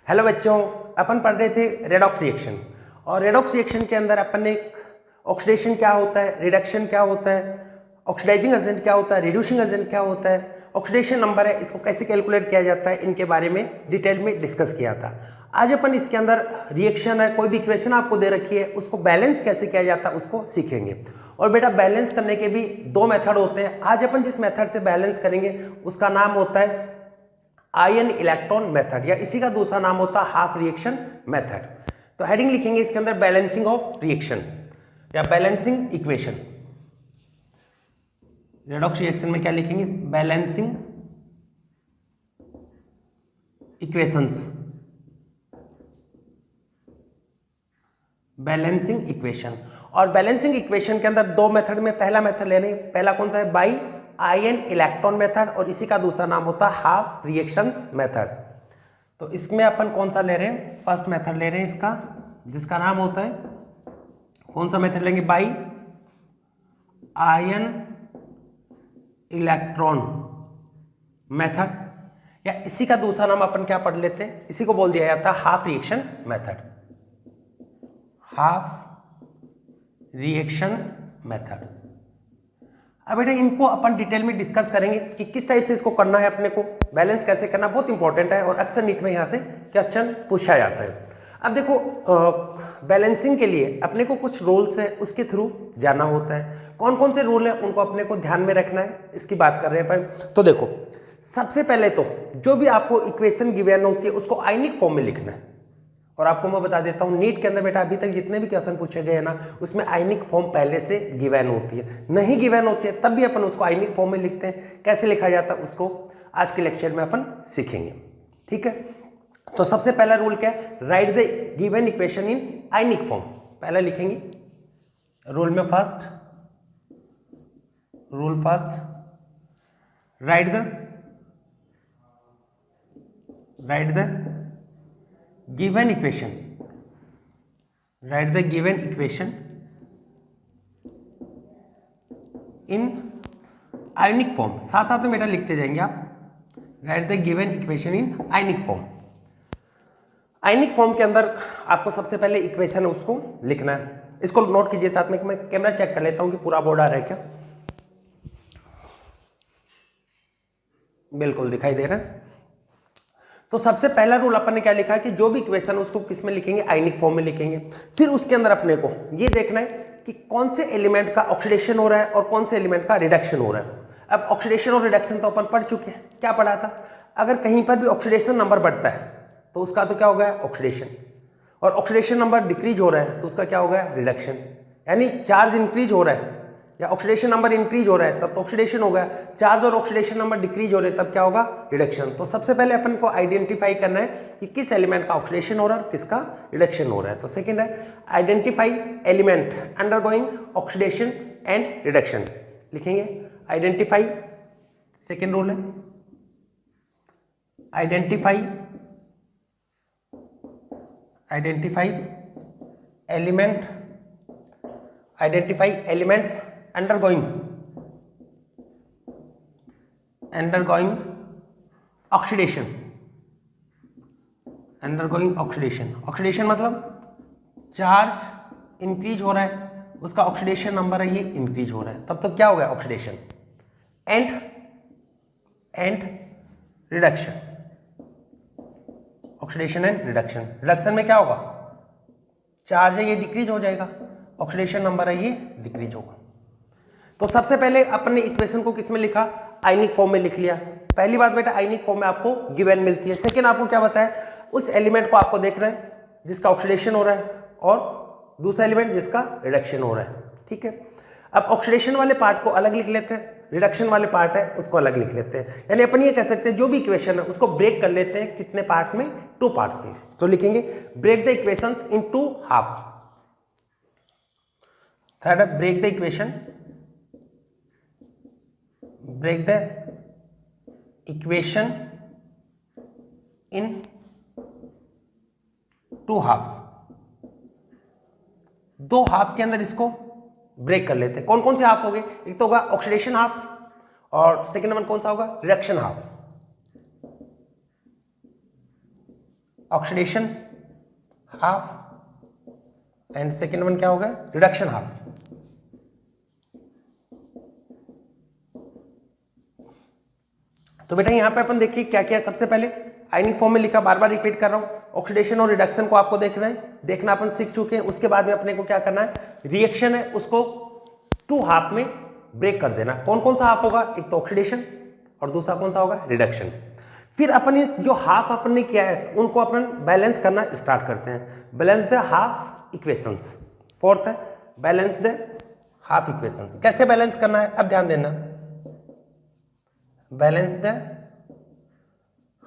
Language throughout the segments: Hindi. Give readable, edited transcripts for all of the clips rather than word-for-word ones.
हेलो बच्चों, अपन पढ़ रहे थे रेडॉक्स रिएक्शन। और रेडॉक्स रिएक्शन के अंदर अपन ने ऑक्सीडेशन क्या होता है, रिडक्शन क्या होता है, ऑक्सीडाइजिंग एजेंट क्या होता है, रिड्यूसिंग एजेंट क्या होता है, ऑक्सीडेशन नंबर है इसको कैसे कैलकुलेट किया जाता है, इनके बारे में डिटेल में डिस्कस किया था। आज अपन इसके अंदर रिएक्शन है, कोई भी इक्वेशन आपको दे रखी है उसको बैलेंस कैसे किया जाता है उसको सीखेंगे। और बेटा बैलेंस करने के भी दो मेथड होते हैं। आज अपन जिस मेथड से बैलेंस करेंगे उसका नाम होता है आयन इलेक्ट्रॉन मेथड, या इसी का दूसरा नाम होता है हाफ रिएक्शन मेथड। तो हेडिंग लिखेंगे इसके अंदर बैलेंसिंग ऑफ रिएक्शन या बैलेंसिंग इक्वेशन। रेडॉक्स रिएक्शन में क्या लिखेंगे, बैलेंसिंग इक्वेशंस, बैलेंसिंग इक्वेशन। और बैलेंसिंग इक्वेशन के अंदर दो मेथड में पहला मेथड लेने, पहला कौन सा है, बाई आयन इलेक्ट्रॉन मेथड, और इसी का दूसरा नाम होता है हाफ रिएक्शंस मेथड। तो इसमें अपन कौन सा ले रहे हैं, फर्स्ट मेथड ले रहे हैं इसका, जिसका नाम होता है, कौन सा मेथड लेंगे, बाई आयन इलेक्ट्रॉन मेथड, या इसी का दूसरा नाम अपन क्या पढ़ लेते हैं, इसी को बोल दिया जाता है half reaction method, half reaction method. अब बेटा इनको अपन डिटेल में डिस्कस करेंगे कि किस टाइप से इसको करना है, अपने को बैलेंस कैसे करना, बहुत इंपॉर्टेंट है और अक्सर नीट में यहाँ से क्वेश्चन पूछा जाता है। अब देखो बैलेंसिंग के लिए अपने को कुछ रूल्स है उसके थ्रू जाना होता है। कौन कौन से रूल है उनको अपने को ध्यान में रखना है, इसकी बात कर रहे हैं अपन। तो देखो सबसे पहले तो जो भी आपको इक्वेशन गिवन होती है उसको आयनिक फॉर्म में लिखना है। और आपको मैं बता देता हूँ नीट के अंदर बेटा अभी तक जितने भी क्वेश्चन पूछे गए हैं ना उसमें आयनिक फॉर्म पहले से गिवन होती है, नहीं गिवन होती है तब भी अपन उसको आयनिक फॉर्म में लिखते हैं। कैसे लिखा जाता है उसको आज के लेक्चर में अपन सीखेंगे, ठीक है। तो सबसे पहला रूल क्या है, right the given equation in ionic form. पहला लिखेंगे रूल में first, rule first, right the given equation, write the given equation in ionic form। साथ साथ में बेटा लिखते जाएंगे आप, write the given equation in ionic form। Ionic form के अंदर आपको सबसे पहले इक्वेशन है उसको लिखना है। इसको नोट कीजिए साथ में, मैं कैमरा चेक कर लेता हूं कि पूरा बोर्ड आ रहा है क्या, बिल्कुल दिखाई दे रहा है। तो सबसे पहला रूल अपन ने क्या लिखा कि जो भी इक्वेशन उसको किस में लिखेंगे, आयनिक फॉर्म में लिखेंगे। फिर उसके अंदर अपने को ये देखना है कि कौन से एलिमेंट का ऑक्सीडेशन हो रहा है और कौन से एलिमेंट का रिडक्शन हो रहा है। अब ऑक्सीडेशन और रिडक्शन तो अपन पढ़ चुके हैं, क्या पढ़ा था, अगर कहीं पर भी ऑक्सीडेशन नंबर बढ़ता है तो उसका तो क्या हो गया ऑक्सीडेशन, और ऑक्सीडेशन नंबर डिक्रीज हो रहा है तो उसका क्या हो गया रिडक्शन। यानी चार्ज इंक्रीज हो रहा है या ऑक्सीडेशन नंबर इंक्रीज हो रहा है तब तो ऑक्सीडेशन हो गया, चार्ज और ऑक्सीडेशन नंबर डिक्रीज हो रहे हैं तब क्या होगा रिडक्शन। तो सबसे पहले अपन को आइडेंटिफाई करना है कि किस एलिमेंट का ऑक्सीडेशन हो रहा है और किसका रिडक्शन हो रहा है। तो सेकंड है identify element undergoing oxidation and reduction, लिखेंगे आइडेंटिफाई। सेकेंड रूल है identify elements undergoing oxidation, oxidation मतलब चार्ज इंक्रीज हो रहा है, उसका ऑक्सीडेशन नंबर है ये इंक्रीज हो रहा है, तब तो क्या हो गया oxidation. And reduction, oxidation and reduction. Reduction में क्या होगा, चार्ज है ये डिक्रीज हो जाएगा, ऑक्सीडेशन नंबर है ये डिक्रीज होगा। तो सबसे पहले अपन ने इक्वेशन को किस में लिखा, आयनिक फॉर्म में लिख लिया। पहली बात बेटा आयनिक फॉर्म में आपको गिवन मिलती है। सेकेंड आपको क्या बताया, उस एलिमेंट को आपको देख रहे हैं जिसका ऑक्सीडेशन हो रहा है और दूसरा एलिमेंट जिसका रिडक्शन हो रहा है, ठीक है। अब ऑक्सीडेशन वाले पार्ट को अलग लिख लेते हैं, रिडक्शन वाले पार्ट है उसको अलग लिख लेते हैं। यानी अपन ये कह सकते हैं जो भी इक्वेशन है उसको ब्रेक कर लेते हैं कितने पार्ट में, टू पार्ट्स में। तो लिखेंगे break the equations in two halves. Third है break the equation, break the equation in two halves। दो हाफ के अंदर इसको ब्रेक कर लेते हैं। कौन कौन से हाफ हो गए, एक तो होगा ऑक्सीडेशन हाफ और सेकेंड नंबर कौन सा होगा reduction half. Oxidation half and second one क्या होगा, रिडक्शन हाफ। तो बेटा यहां पे अपन देखिए क्या क्या है। सबसे पहले आयनिक फॉर्म में लिखा, बार बार रिपीट कर रहा हूं, ऑक्सीडेशन और रिडक्शन को आपको देखना है, देखना अपन सीख चुके हैं। उसके बाद में अपने को क्या करना है, रिएक्शन है उसको 2 हाफ में ब्रेक कर देना। कौन कौन सा हाफ होगा, एक तो ऑक्सीडेशन और दूसरा कौन सा होगा, रिडक्शन। फिर अपन जो हाफ अपन ने किया है उनको अपन बैलेंस करना स्टार्ट करते हैं। Balance the half equations, fourth है बैलेंस द हाफ इक्वेशंस। कैसे बैलेंस करना है, अब ध्यान देना, balance the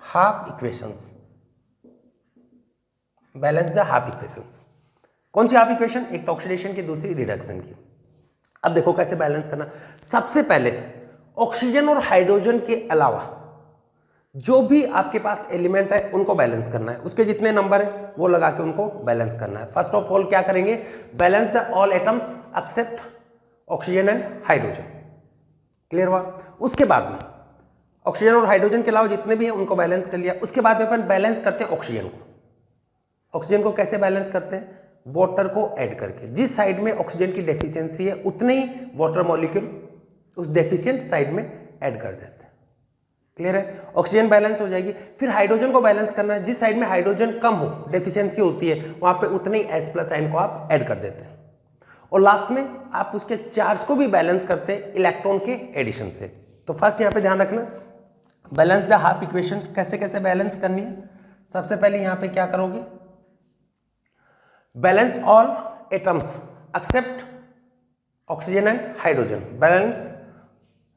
half equations, balance the half equations. कौन सी हाफ इक्वेशन, एक तो ऑक्सीडेशन की, दूसरी रिडक्शन की। अब देखो कैसे बैलेंस करना। सबसे पहले ऑक्सीजन और हाइड्रोजन के अलावा जो भी आपके पास एलिमेंट है उनको बैलेंस करना है, उसके जितने नंबर है वो लगा के उनको बैलेंस करना है। फर्स्ट ऑफ ऑल क्या करेंगे, balance the all atoms except oxygen and hydrogen. Clear हुआ। उसके बाद में ऑक्सीजन और हाइड्रोजन के अलावा जितने भी हैं उनको बैलेंस कर लिया। उसके बाद में अपन बैलेंस करते हैं ऑक्सीजन को। ऑक्सीजन को कैसे बैलेंस करते हैं, वाटर को ऐड करके। जिस साइड में ऑक्सीजन की डेफिशिएंसी है उतने ही वाटर मॉलिक्यूल उस डेफिशिएंट साइड में ऐड कर देते हैं। क्लियर है, ऑक्सीजन बैलेंस हो जाएगी। फिर हाइड्रोजन को बैलेंस करना है, जिस साइड में हाइड्रोजन कम हो, डेफिशिएंसी होती है, वहां पे उतने ही H+ आयन को आप ऐड कर देते हैं। और लास्ट में आप उसके चार्ज को भी बैलेंस करते हैं इलेक्ट्रॉन के एडिशन से। तो फर्स्ट यहाँ पे ध्यान रखना, बैलेंस द हाफ इक्वेशन कैसे कैसे बैलेंस करनी है। सबसे पहले यहाँ पे क्या करोगे, balance all atoms except oxygen and hydrogen.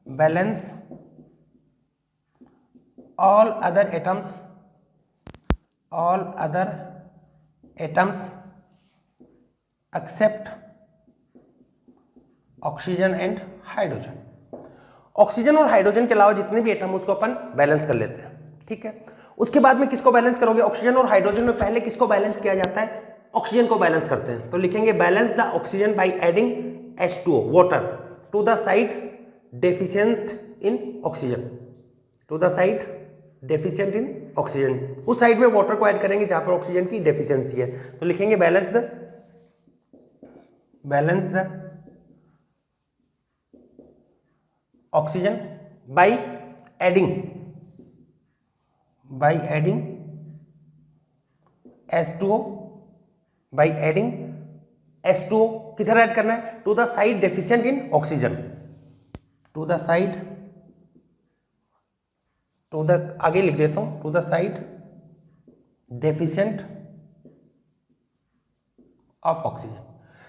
Balance all other atoms except oxygen and hydrogen. Oxygen और हाइड्रोजन के अलावा जितने भी एटम उसको अपन बैलेंस कर लेते हैं। ठीक है, उसके बाद में किसको बैलेंस करोगे, ऑक्सीजन और हाइड्रोजन में पहले किसको बैलेंस किया जाता है, ऑक्सीजन को बैलेंस करते हैं। तो लिखेंगे balance the oxygen by adding H2O water to the side deficient in oxygen, to the side deficient in oxygen. उस साइड में वाटर को ऐड करेंगे जहां पर ऑक्सीजन की डेफिशिएंसी है। तो लिखेंगे balance the oxygen by adding H2O, by adding H2O किधर ऐड करना है, to the side deficient in oxygen, to the side, to the आगे लिख देता हूं, to the side deficient of oxygen.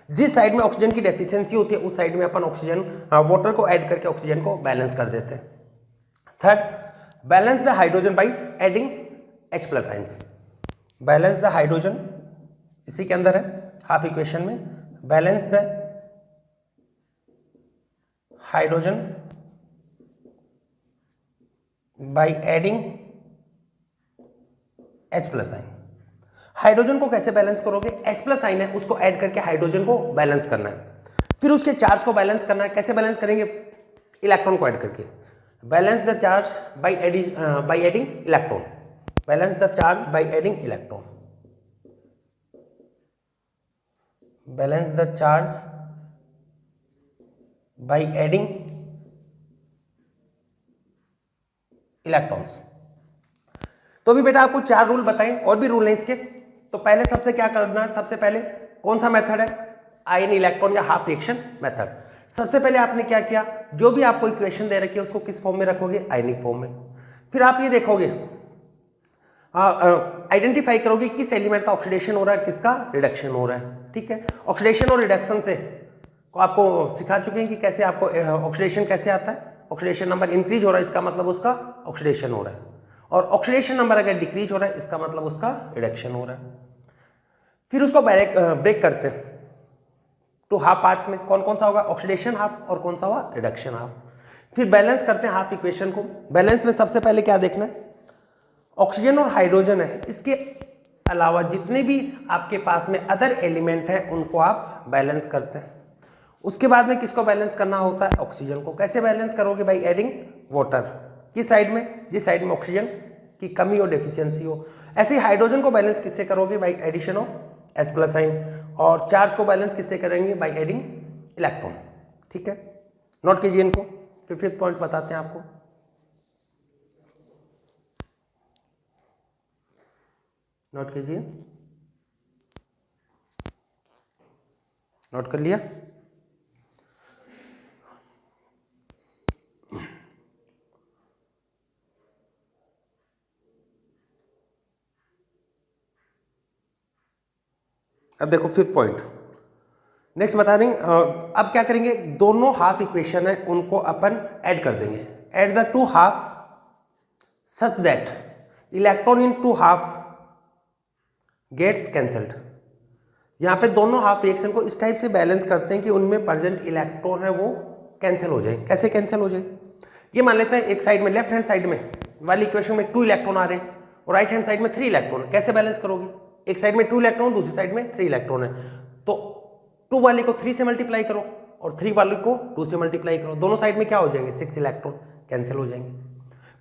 जिस साइड में ऑक्सीजन की डेफिशिएंसी होती है उस साइड में अपन ऑक्सीजन वाटर को ऐड करके ऑक्सीजन को बैलेंस कर देते हैं। Third, balance the hydrogen by adding H+ ions. Balance the hydrogen इसी के अंदर है हाफ इक्वेशन में, balance the hydrogen by adding H+ ion. Hydrogen को कैसे बैलेंस करोगे, H+ आयन है उसको ऐड करके हाइड्रोजन को बैलेंस करना है। फिर उसके चार्ज को बैलेंस करना है। कैसे बैलेंस करेंगे, इलेक्ट्रॉन को ऐड करके। Balance the charge by adding electron, balance the charge by adding electron, balance the charge by adding electrons. तो अभी बेटा आपको 4 रूल बताएं, और भी रूल हैं इसके। तो पहले सबसे क्या करना है, सबसे पहले कौन सा मेथड है, आयन इलेक्ट्रॉन या हाफ रिएक्शन मेथड। सबसे पहले आपने क्या किया, जो भी आपको इक्वेशन दे रखी है उसको किस फॉर्म में रखोगे, आयनिक फॉर्म में। फिर आप ये देखोगे, आइडेंटिफाई करोगे किस एलिमेंट का ऑक्सीडेशन हो रहा है, किसका रिडक्शन हो रहा है। ठीक है, ऑक्सीडेशन और रिडक्शन से को आपको सिखा चुके हैं कि कैसे आपको ऑक्सीडेशन कैसे आता है। ऑक्सीडेशन नंबर इंक्रीज हो रहा है इसका मतलब उसका ऑक्सीडेशन हो रहा है, और ऑक्सीडेशन नंबर अगर डिक्रीज हो रहा है इसका मतलब उसका रिडक्शन हो रहा है। फिर उसको ब्रेक करते हैं टू हाफ पार्ट्स में। कौन कौन सा होगा, ऑक्सीडेशन हाफ और कौन सा हुआ, रिडक्शन हाफ। फिर बैलेंस करते हैं हाफ इक्वेशन को। बैलेंस में सबसे पहले क्या देखना है, ऑक्सीजन और हाइड्रोजन है, इसके अलावा जितने भी आपके पास में अदर एलिमेंट हैं उनको आप बैलेंस करते हैं। उसके बाद में किसको बैलेंस करना होता है, ऑक्सीजन को। कैसे बैलेंस करोगे, बाय एडिंग वाटर। किस साइड में, जिस साइड में ऑक्सीजन की कमी हो, डेफिशिएंसी हो। ऐसे ही हाइड्रोजन को बैलेंस किससे करोगे? By addition of S plus ion. और चार्ज को बैलेंस किससे करेंगे? By adding electron. ठीक है, नोट कीजिए इनको। फिर 5th पॉइंट बताते हैं आपको। नोट कीजिए, नोट कर लिया? अब देखो 5th पॉइंट नेक्स्ट बता देंगे। अब क्या करेंगे? दोनों हाफ इक्वेशन है उनको अपन ऐड कर देंगे। Add the two half such that electron in two half gets cancelled. यहाँ पे दोनों हाफ रिएक्शन को इस टाइप से बैलेंस करते हैं कि उनमें प्रेजेंट इलेक्ट्रॉन है वो कैंसिल हो जाए। कैसे कैंसिल हो जाए? ये मान लेते हैं एक साइड में, लेफ्ट हैंड साइड में वाली इक्वेशन में 2 इलेक्ट्रॉन आ रहे हैं और राइट हैंड साइड में 3 इलेक्ट्रॉन। कैसे बैलेंस करोगे? एक साइड में 2 इलेक्ट्रॉन, दूसरी साइड में 3 इलेक्ट्रॉन है, तो 2 वाले को 3 से मल्टीप्लाई करो और 3 वाले को 2 से मल्टीप्लाई करो। दोनों साइड में क्या हो जाएंगे? 6 इलेक्ट्रॉन कैंसिल हो जाएंगे।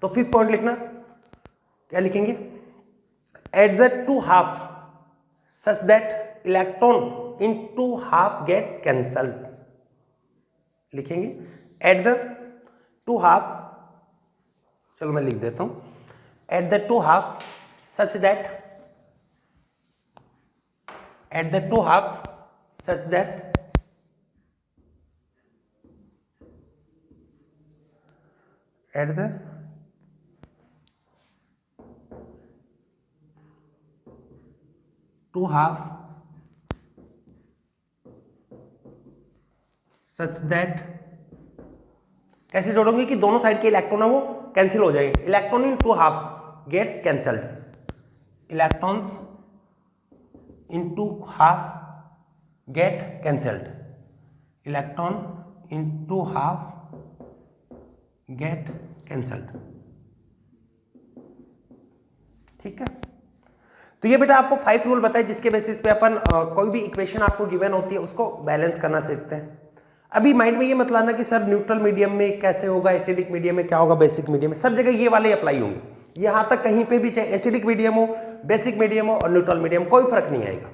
तो 5th पॉइंट लिखना, क्या लिखेंगे? At the two half such that electron in two half gets cancelled. लिखेंगे एट द टू हाफ, चलो मैं लिख देता हूं, at the two half such that, at the two half such that at the two half such that, कैसे जोड़ोगे कि दोनों साइड के इलेक्ट्रॉन है वो कैंसिल हो जाएंगे। Electron in two half gets cancelled, electrons in two half get cancelled, electron in two half get cancelled. ठीक है, तो ये बेटा आपको 5 रूल बताए जिसके बेसिस पे अपन कोई भी इक्वेशन आपको गिवन होती है उसको बैलेंस करना सीखते हैं। अभी माइंड में ये मत लाना कि सर न्यूट्रल मीडियम में कैसे होगा, एसिडिक मीडियम में क्या होगा, बेसिक मीडियम में, सब जगह ये वाले अप्लाई होंगे। यहाँ तक कहीं पे भी चाहे एसिडिक मीडियम हो, बेसिक मीडियम हो और न्यूट्रल मीडियम, कोई फर्क नहीं आएगा।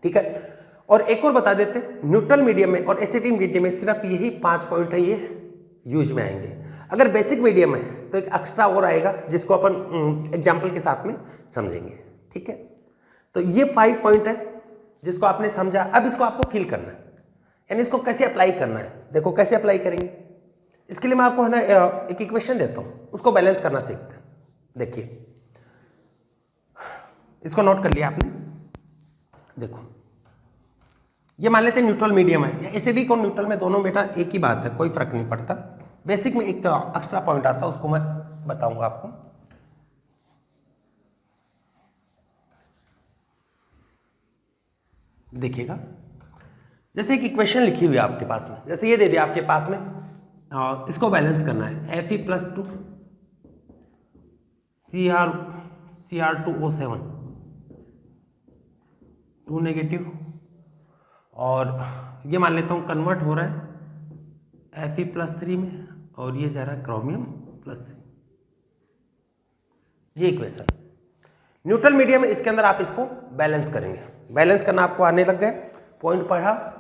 ठीक है, और एक और बता देते, न्यूट्रल मीडियम में और एसिडिक मीडियम में सिर्फ यही 5 पॉइंट है, ये यूज में आएंगे। अगर बेसिक मीडियम है तो एक एक्स्ट्रा और आएगा जिसको अपन एग्जाम्पल के साथ में समझेंगे। ठीक है, तो ये 5 पॉइंट है जिसको आपने समझा। अब इसको आपको फील करना है, यानी इसको कैसे अप्लाई करना है। देखो कैसे अप्लाई करेंगे, इसके लिए मैं आपको है ना एक इक्वेशन देता हूं, उसको बैलेंस करना सीखते हैं। देखिए, इसको नोट कर लिया आपने। देखो, ये मान लेते हैं न्यूट्रल मीडियम है, या एसिडिक और न्यूट्रल में दोनों बेटा एक ही बात है, कोई फर्क नहीं पड़ता। बेसिक में एक एक्स्ट्रा पॉइंट आता है, उसको मैं बताऊंगा आपको। देखिएगा, जैसे एक इक्वेशन लिखी हुई है आपके पास में, जैसे ये दे दिया आपके पास में, इसको बैलेंस करना है। Fe+2 Cr2O7 2 नेगेटिव, और ये मान लेता हूँ कन्वर्ट हो रहा है Fe+3 में, और ये जा रहा है क्रोमियम+3। ये इक्वेशन न्यूट्रल मीडियम है, इसके अंदर आप इसको बैलेंस करेंगे। बैलेंस करना आपको आने लग गए, पॉइंट पढ़ा।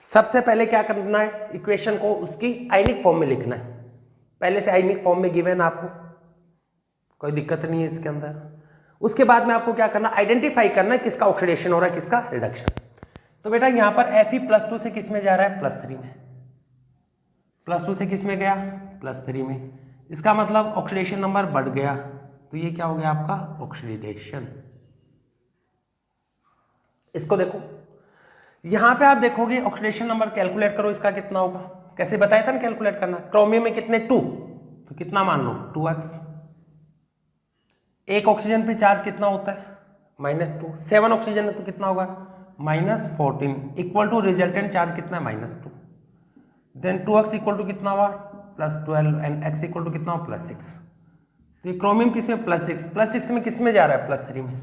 सबसे पहले क्या करना है, इक्वेशन को उसकी आयनिक फॉर्म में लिखना है। पहले से आयनिक फॉर्म में गिवन है आपको, कोई दिक्कत नहीं है इसके अंदर। उसके बाद में आपको क्या करना, आइडेंटिफाई करना है किसका ऑक्सीडेशन हो रहा है, किसका रिडक्शन। तो बेटा यहां पर Fe+2 से किस में जा रहा है, +3 में। +2 से किस में गया, +3 में। इसका मतलब ऑक्सीडेशन नंबर बढ़ गया, तो ये क्या हो गया आपका, ऑक्सीडेशन। इसको देखो, यहां पे आप देखोगे ऑक्सीडेशन नंबर कैलकुलेट करो, इसका कितना होगा। कैसे बताया था ना कैलकुलेट करना, क्रोमियम में कितने 2, तो कितना मान लो 2x। एक ऑक्सीजन पे चार्ज कितना होता है, -2। 7 ऑक्सीजन है तो कितना होगा, -14, इक्वल टू रिजल्टेंट चार्ज कितना है, -2। देन 2x इक्वल टू कितना हुआ, +12, एंड x इक्वल टू कितना हुआ, +6। तो ये क्रोमियम किसमें, +6 में किस में जा रहा है, +3 में।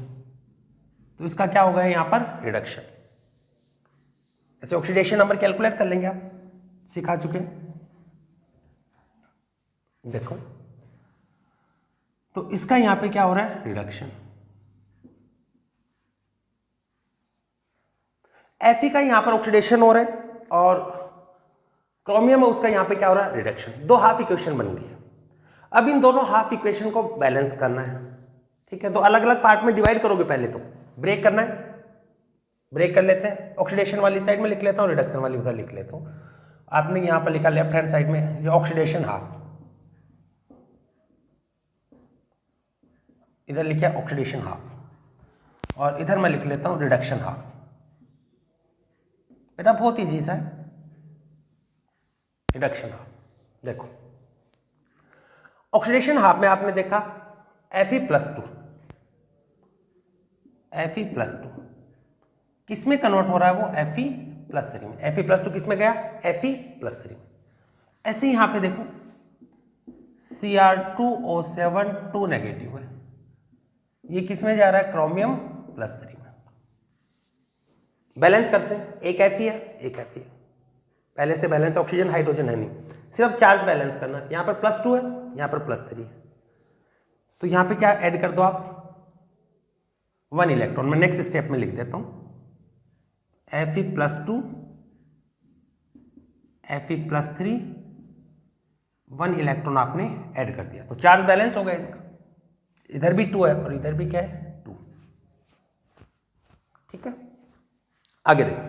तो इसका क्या होगा यहाँ पर, रिडक्शन। ऐसे ऑक्सीडेशन नंबर कैलकुलेट कर लेंगे, आप सिखा चुके। देखो तो इसका यहां पे क्या हो रहा है, रिडक्शन। Fe का यहां पर ऑक्सीडेशन हो रहा है और क्रोमियम उसका यहां पे क्या हो रहा है, रिडक्शन। दो हाफ इक्वेशन बन गई है। अब इन दोनों हाफ इक्वेशन को बैलेंस करना है, ठीक है। तो अलग अलग पार्ट में डिवाइड करोगे, पहले तो ब्रेक करना है, ब्रेक कर लेते हैं। ऑक्सीडेशन वाली साइड में लिख लेता हूँ, रिडक्शन वाली उधर लिख लेता हूँ। आपने यहां पर लिखा लेफ्ट हैंड साइड में ये ऑक्सीडेशन हाफ, इधर लिखा ऑक्सीडेशन हाफ, और इधर मैं लिख लेता हूं रिडक्शन हाफ। बेटा बहुत इजी सा है, रिडक्शन हाफ। देखो ऑक्सीडेशन हाफ में आपने देखा Fe+2, Fe+2 किस में कन्वर्ट हो रहा है, वो Fe+3 में। Fe+2 किस में गया, Fe+3 में। ऐसे ही यहां पे देखो Cr2O7 2 नेगेटिव है, ये किस में जा रहा है, क्रोमियम+3 में। बैलेंस करते हैं, एक Fe है एक Fe है, पहले से बैलेंस, ऑक्सीजन हाइड्रोजन है नहीं, सिर्फ चार्ज बैलेंस करना है। यहां पर +2 है, यहां पर +3 है, तो यहां पे क्या ऐड कर दो आप, 1 इलेक्ट्रॉन। मैं नेक्स्ट स्टेप में लिख देता हूं Fe+2 Fe+3 1 इलेक्ट्रॉन आपने ऐड कर दिया, तो चार्ज बैलेंस हो गया इसका। इधर भी 2 है और इधर भी क्या है, 2। ठीक है, आगे देखो,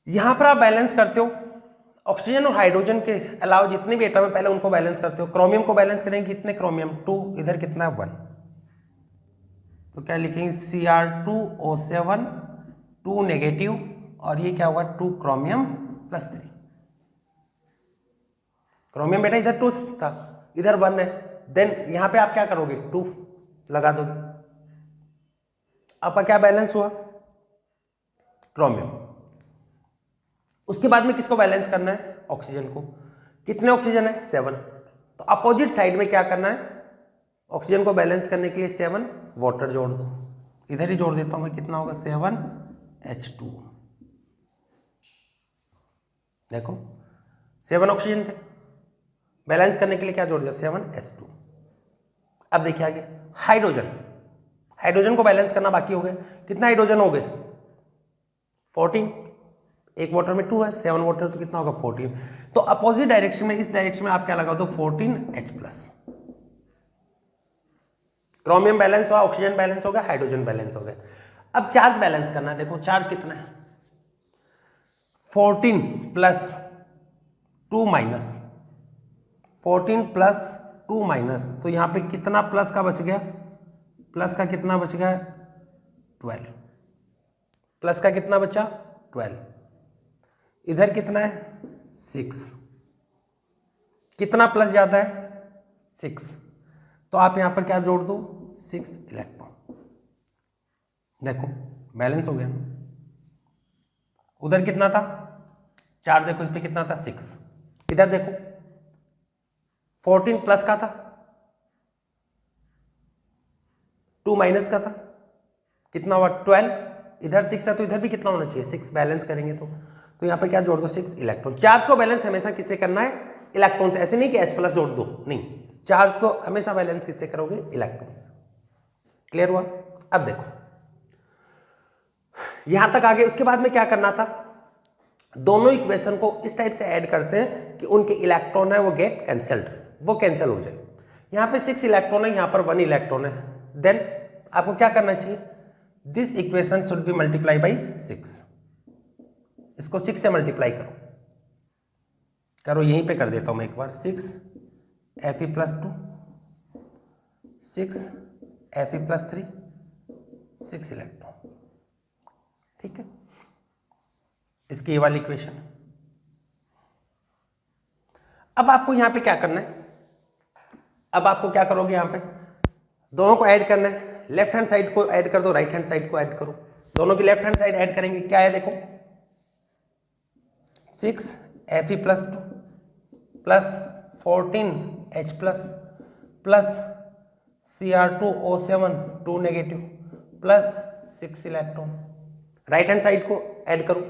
यहां पर आप बैलेंस करते हो ऑक्सीजन और हाइड्रोजन के अलावा जितने भी एटम है, पहले उनको बैलेंस करते हो। क्रोमियम को बैलेंस करेंगे, कितने क्रोमियम, 2, इधर कितना है 1, तो क्या लिखेंगे Cr2O7 2 नेगेटिव, और ये क्या होगा 2 क्रोमियम+3। क्रोमियम बेटा इधर 2 था, इधर 1 है, देन यहां पे आप क्या करोगे, 2 लगा दोगे। आपका क्या बैलेंस हुआ, क्रोमियम। उसके बाद में किसको बैलेंस करना है, ऑक्सीजन को। कितने ऑक्सीजन है, 7, तो अपोजिट साइड में क्या करना है, ऑक्सीजन को बैलेंस करने के लिए 7 वाटर जोड़ दो। इधर ही जोड़ देता हूं मैं, कितना होगा 7H2। देखो 7 ऑक्सीजन थे, बैलेंस करने के लिए क्या जोड़ दिया, 7H2। अब देखिए आगे हाइड्रोजन, हाइड्रोजन को बैलेंस करना बाकी हो गया। कितना हाइड्रोजन हो गए, 14, एक वाटर में 2 है, 7 वाटर तो कितना होगा 14। तो अपोजिट डायरेक्शन में, इस डायरेक्शन में आप क्या लगा दो 14H+। क्रोमियम बैलेंस हुआ, ऑक्सीजन बैलेंस हो गया, हाइड्रोजन बैलेंस हो गया। अब चार्ज बैलेंस करना है। देखो चार्ज कितना है, 14 + 2 माइनस 14 + 2 माइनस, तो यहां पे कितना प्लस का बच गया, प्लस का कितना बच गया 12, प्लस का कितना बचा 12, इधर कितना है 6, कितना प्लस ज्यादा है 6, तो आप यहां पर क्या जोड़ दो 6 इलेक्ट्रॉन। देखो बैलेंस हो गया। उधर कितना था 4, देखो इस पे कितना था 6, इधर देखो 14 प्लस का था, 2 माइनस का था, कितना हुआ 12, इधर 6 है तो इधर भी कितना होना चाहिए 6, बैलेंस करेंगे तो यहां पे क्या जोड़ दो 6 इलेक्ट्रॉन। चार्ज को बैलेंस हमेशा किससे करना है, इलेक्ट्रॉन से। ऐसे नहीं कि H+ जोड़ दो, नहीं, चार्ज को हमेशा बैलेंस किससे करोगे, इलेक्ट्रॉन से। क्लियर हुआ। अब देखो यहां तक आगे, उसके बाद में क्या करना था, दोनों इक्वेशन को इस टाइप से ऐड करते हैं कि उनके इलेक्ट्रॉन है वो गेट कैंसल्ड, वो कैंसिल हो जाए। यहां पे 6 इलेक्ट्रॉन है, यहां पर 1 इलेक्ट्रॉन है, देन आपको क्या करना चाहिए, this equation should be multiply by 6। इसको 6 से मल्टीप्लाई करो, यहीं पे कर देता हूं मैं एक बार, 6 Fe+2 6 Fe+3 6 इलेक्ट्रॉन। ठीक है, इसकी ये वाली इक्वेशन। अब आपको यहां पे क्या करना है, अब आपको क्या करोगे, यहां पे दोनों को ऐड करना है। लेफ्ट हैंड साइड को ऐड कर दो, राइट हैंड साइड को ऐड करो। दोनों की लेफ्ट हैंड साइड ऐड करेंगे, क्या है देखो 6 Fe+2 plus 14H+ plus Cr2O7 2 negative plus 6 electron. Right hand side को ऐड करो,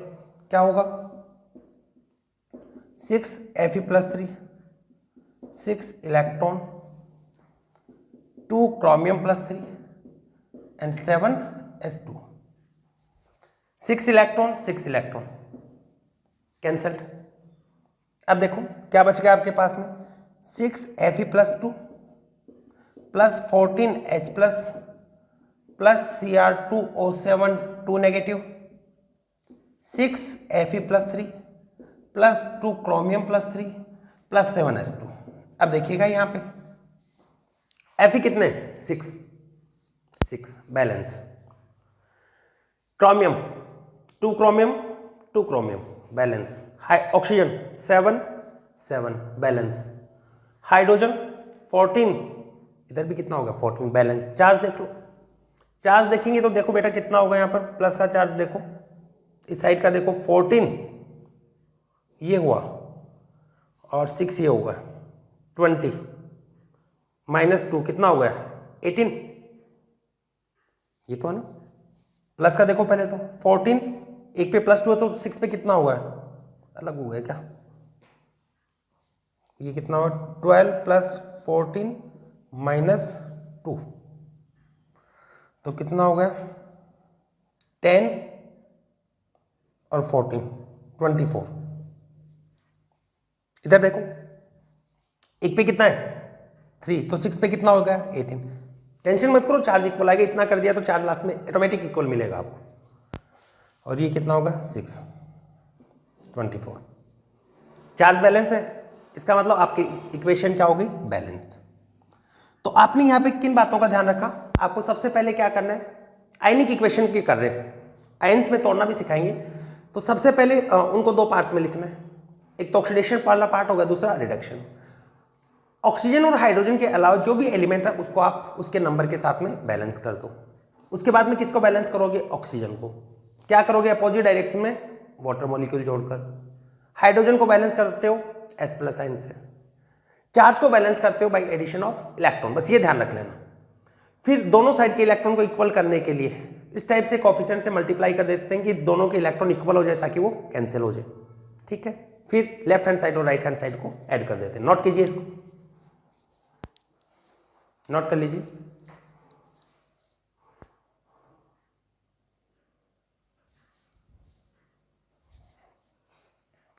क्या होगा 6 Fe+3 6 electron 2 chromium plus 3 and 7 s2, 6 electron cancelled. अब देखो क्या बच गया आपके पास में, 6 Fe+2 plus 14 H plus Cr2O7 2 negative, 6 Fe+3 plus 2 chromium plus 3 plus 7s2। अब देखिएगा यहाँ पे Fe कितने, 6 balance. Chromium 2 chromium balance. Oxygen 7 balance. Hydrogen 14, इधर भी कितना होगा 14 बैलेंस। चार्ज देख लो, चार्ज देखेंगे तो देखो बेटा कितना होगा यहाँ पर, प्लस का चार्ज देखो, इस साइड का देखो 14 ये हुआ और 6 ये होगा 20, -2 कितना हो गया 18, ये तो है ना। प्लस का देखो पहले तो 14, एक पे +2 है तो 6 पे कितना हुआ है, अलग हो गया क्या, ये कितना हुआ 12 + 14 -2 तो कितना हो गया 10 और 14 24। इधर देखो एक पे कितना है 3 तो 6 पे कितना हो गया 18। टेंशन मत करो, चार्ज इक्वल आएगा, इतना कर दिया तो चार्ज लास्ट में ऑटोमेटिक इक्वल मिलेगा आपको। और ये कितना होगा 6 24। चार्ज बैलेंस है, इसका मतलब आपकी इक्वेशन क्या होगी बैलेंस्ड। तो आपने यहाँ पे किन बातों का ध्यान रखा, आपको सबसे पहले क्या करना है, आयनिक इक्वेशन की कर रहे हैं, आयंस में तोड़ना भी सिखाएंगे। तो सबसे पहले उनको 2 पार्ट्स में लिखना है, एक तो ऑक्सीडेशन वाला पार्ट होगा, दूसरा रिडक्शन। ऑक्सीजन और हाइड्रोजन के अलावा जो भी एलिमेंट है उसको आप उसके नंबर के साथ में बैलेंस कर दो। उसके बाद में किसको बैलेंस करोगे, ऑक्सीजन को। क्या करोगे, अपोजिट डायरेक्शन में वाटर मॉलिक्यूल जोड़कर। हाइड्रोजन को बैलेंस करते हो H+ साइन से। चार्ज को बैलेंस करते हो बाय एडिशन ऑफ इलेक्ट्रॉन, बस ये ध्यान रख लेना। फिर दोनों साइड के इलेक्ट्रॉन को इक्वल करने के लिए इस टाइप से कोफिशिएंट से मल्टीप्लाई कर देते हैं कि दोनों के इलेक्ट्रॉन इक्वल हो जाए ताकि वो कैंसिल हो जाए, ठीक है। फिर लेफ्ट हैंड साइड और राइट हैंड साइड को ऐड कर देते हैं। नोट कीजिए, इसको नोट कर लीजिए।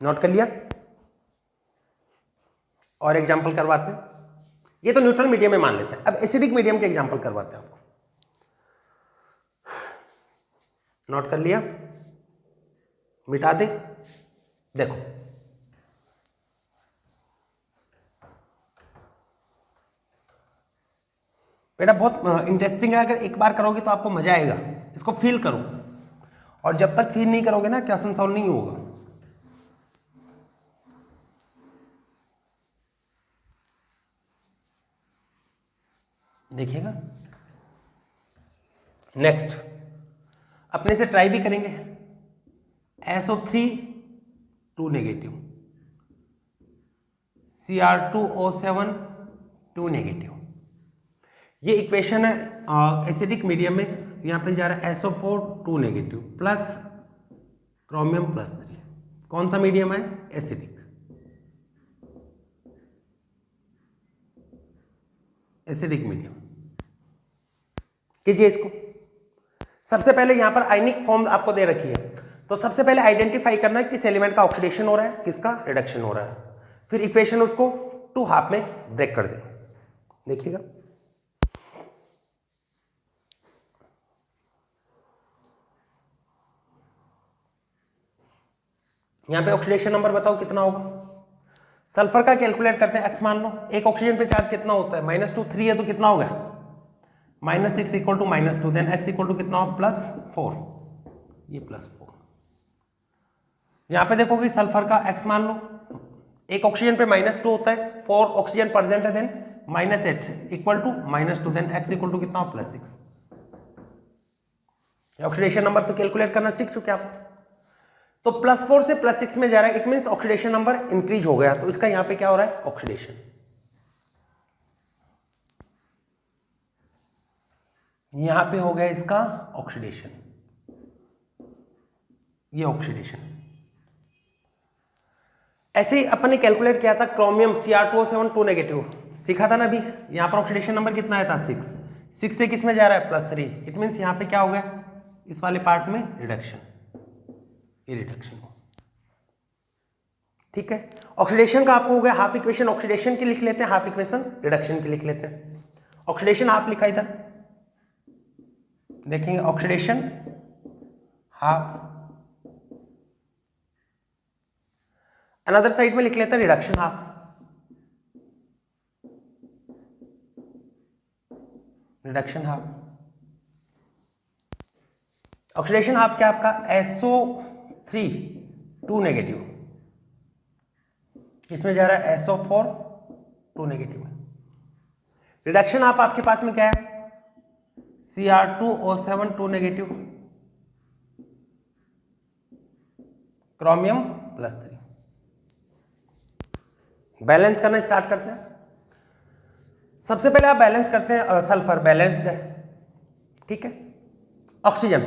नोट कर लिया। और एग्जांपल करवाते हैं, ये तो न्यूट्रल मीडियम में मान लेते हैं, अब एसिडिक मीडियम के एग्जांपल करवाते हैं आपको। नोट कर लिया, मिटा दे। देखो बेटा बहुत इंटरेस्टिंग है, अगर एक बार करोगे तो आपको मजा आएगा, इसको फील करो। और जब तक फील नहीं करोगे ना क्वेश्चन सॉल्व नहीं होगा। देखिएगा नेक्स्ट अपने से ट्राई भी करेंगे। SO3 2 negative, Cr2O7 2 negative. ये इक्वेशन है एसिडिक मीडियम में, यहाँ पे जा रहा है SO4 2 नेगेटिव प्लस क्रोमियम +3। कौन सा मीडियम है, एसिडिक। एसिडिक मीडियम कीजिए इसको। सबसे पहले यहां पर आयनिक फॉर्म आपको दे रखी है, तो सबसे पहले आइडेंटिफाई करना है किस एलिमेंट का ऑक्सीडेशन हो रहा है, किसका रिडक्शन हो रहा है। फिर इक्वेशन उसको 2 हाफ में ब्रेक कर दे। देखिएगा यहां पे ऑक्सीडेशन नंबर बताओ कितना होगा। सल्फर का कैलकुलेट करते हैं, x मान लो। एक ऑक्सीजन पे चार्ज कितना होता है, -2 3 है तो कितना हो गया -6 = -2, देन x = कितना हो +4, ये +4। यहां पे देखोगे सल्फर का x मान लो, एक ऑक्सीजन पे -2 होता है, 4 ऑक्सीजन प्रेजेंट है, देन -8 = -2, देन x = कितना हो +6। ऑक्सीडेशन नंबर तो कैलकुलेट करना सीख चुके आप। तो +4 से +6 में जा रहा है, it means oxidation number increase हो गया, तो इसका यहां पे क्या हो रहा है ऑक्सीडेशन। यहां पे हो गया इसका ऑक्सीडेशन, ये ऑक्सीडेशन। ऐसे ही अपन ने कैलकुलेट किया था क्रोमियम Cr2O7 2 नेगेटिव, सीखा था ना अभी। यहाँ पर ऑक्सीडेशन नंबर कितना आया था 6 से किस में जा रहा है +3। इट मीन्स यहाँ पे क्या हो गया इस वाले पार्ट में रिडक्शन, ये रिडक्शन हो, ठीक है। ऑक्सीडेशन का आपको हो गया हाफ इक्वेशन ऑक्सीडेशन की लिख लेते हैं, हाफ इक्वेशन रिडक्शन की लिख लेते हैं। ऑक्सीडेशन हाफ लिखा इधर देखेंगे, ऑक्सीडेशन हाफ, अनदर साइड में लिख लेते हैं reduction half. Reduction half, oxidation half क्या आपका SO3 2 नेगेटिव, किसमें जा रहा है SO4 2 नेगेटिव। रिडक्शन हाफ आपके पास में क्या है Cr2O7 2 नेगेटिव, क्रोमियम +3। बैलेंस करना स्टार्ट करते हैं। सबसे पहले आप बैलेंस करते हैं, सल्फर बैलेंस्ड है, ठीक है। ऑक्सीजन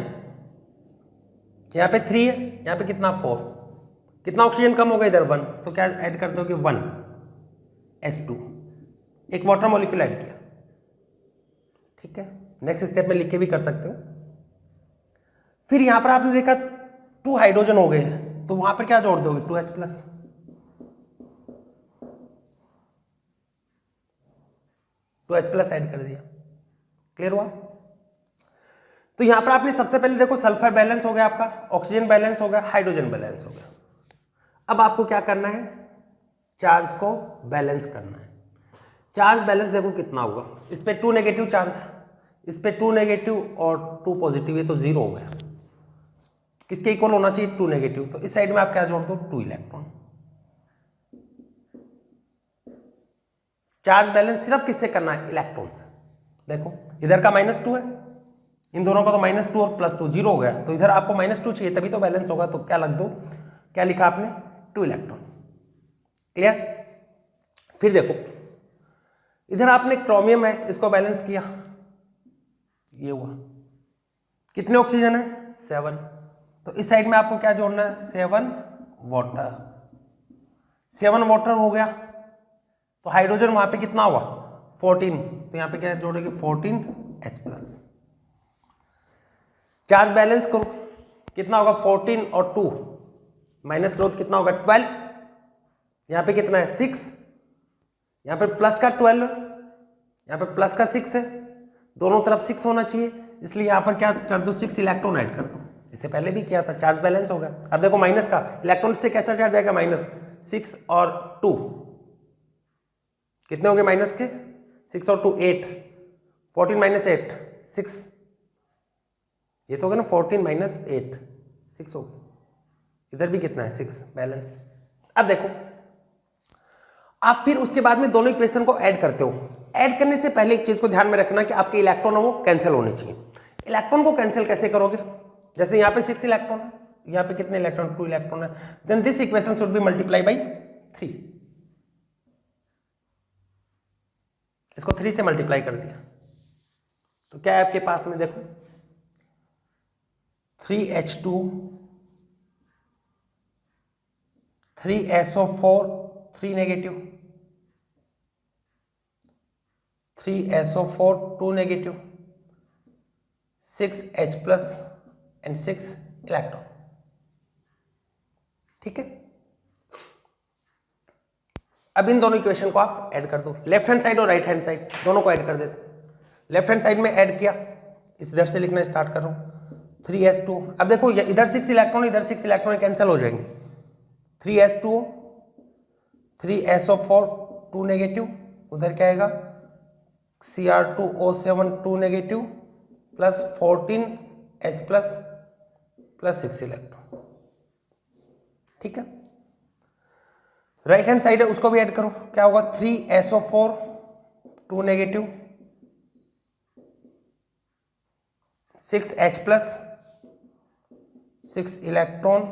यहाँ पे 3 है, यहाँ पे कितना 4, कितना ऑक्सीजन कम हो गया इधर 1, तो क्या ऐड कर दोगे 1 H2, एक वाटर मॉलिक्यूल ऐड किया, ठीक है। नेक्स्ट स्टेप में लिख के भी कर सकते हो। फिर यहां पर आपने देखा 2 हाइड्रोजन हो गए, तो वहां पर क्या जोड़ दोगे 2H+, 2H+ ऐड कर दिया, क्लियर हुआ। तो यहां पर आपने सबसे पहले देखो सल्फर बैलेंस हो गया आपका, ऑक्सीजन बैलेंस हो गया, हाइड्रोजन बैलेंस हो गया। अब आपको क्या करना है चार्ज को बैलेंस करना है। चार्ज बैलेंस देखो कितना होगा, इस पे 2 नेगेटिव चार्ज, इस पे 2 नेगेटिव और 2 पॉजिटिव, ये तो 0 हो गया। किसके इक्वल होना चाहिए 2 नेगेटिव, तो इस साइड में आप क्या जोड़ दो 2 इलेक्ट्रॉन। चार्ज बैलेंस सिर्फ किससे करना है इलेक्ट्रॉन से। देखो इधर का -2 है, इन दोनों का तो -2 और +2 0 हो गया, तो इधर आपको -2 चाहिए तभी तो बैलेंस होगा, तो क्या लग दो, क्या लिखा आपने 2 इलेक्ट्रॉन, क्लियर। फिर देखो इधर आपने क्रोमियम है, इसको बैलेंस किया, ये हुआ, कितने ऑक्सीजन है 7, तो इस साइड में आपको क्या जोड़ना है 7 वाटर, 7 वाटर हो गया, तो हाइड्रोजन वहां पे कितना हुआ 14, तो यहां पे क्या जोड़ेंगे 14H+। चार्ज बैलेंस करो, कितना होगा 14 और 2 माइनस करो तो कितना होगा 12, यहां पे कितना है 6, यहां पे प्लस का 12, यहां पे प्लस का 6 है, दोनों तरफ 6 होना चाहिए, इसलिए यहां पर क्या कर दो 6 इलेक्ट्रॉन ऐड कर दो। इससे पहले भी किया था, चार्ज बैलेंस होगा। अब देखो माइनस का इलेक्ट्रॉन से कैसा चार्ज आएगा -6 और 2, कितने हो गए माइनस के 6 और 2 8, 14 - 8 6, ये तो हो गया ना 14 - 8 6 हो गया, इधर भी कितना है 6 बैलेंस। अब देखो आप फिर उसके बाद में दोनों इक्वेशन को ऐड करते हो। ऐड करने से पहले एक चीज को ध्यान में रखना कि आपके इलेक्ट्रॉन है वो कैंसिल होने चाहिए। इलेक्ट्रॉन को कैंसिल कैसे करोगे, जैसे यहाँ पे 6 इलेक्ट्रॉन है, यहाँ पे कितने इलेक्ट्रॉन 2 इलेक्ट्रॉन है, then this equation should be multiply by 3, इसको 3 से मल्टीप्लाई कर दिया, तो क्या है आपके पास में देखो 3H2 3SO4 3 negative, 3SO4 2 negative, 6H+ and 6 electron, ठीक है। अब इन दोनों इक्वेशन को आप ऐड कर दो, लेफ्ट हैंड साइड और राइट हैंड साइड दोनों को ऐड कर देते। लेफ्ट हैंड साइड में ऐड किया, इधर से लिखना स्टार्ट कर रहा हूं 3S2। अब देखो इधर 6 इलेक्ट्रॉन इधर 6 इलेक्ट्रॉन कैंसिल हो जाएंगे, 3S2 3SO4 2 नेगेटिव, उधर क्या आएगा Cr2O7 2 negative plus 14H+ plus 6 electron, ठीक है। राइट हैंड साइड है उसको भी ऐड करो, क्या होगा 3SO4 2 negative 6H+ 6 electron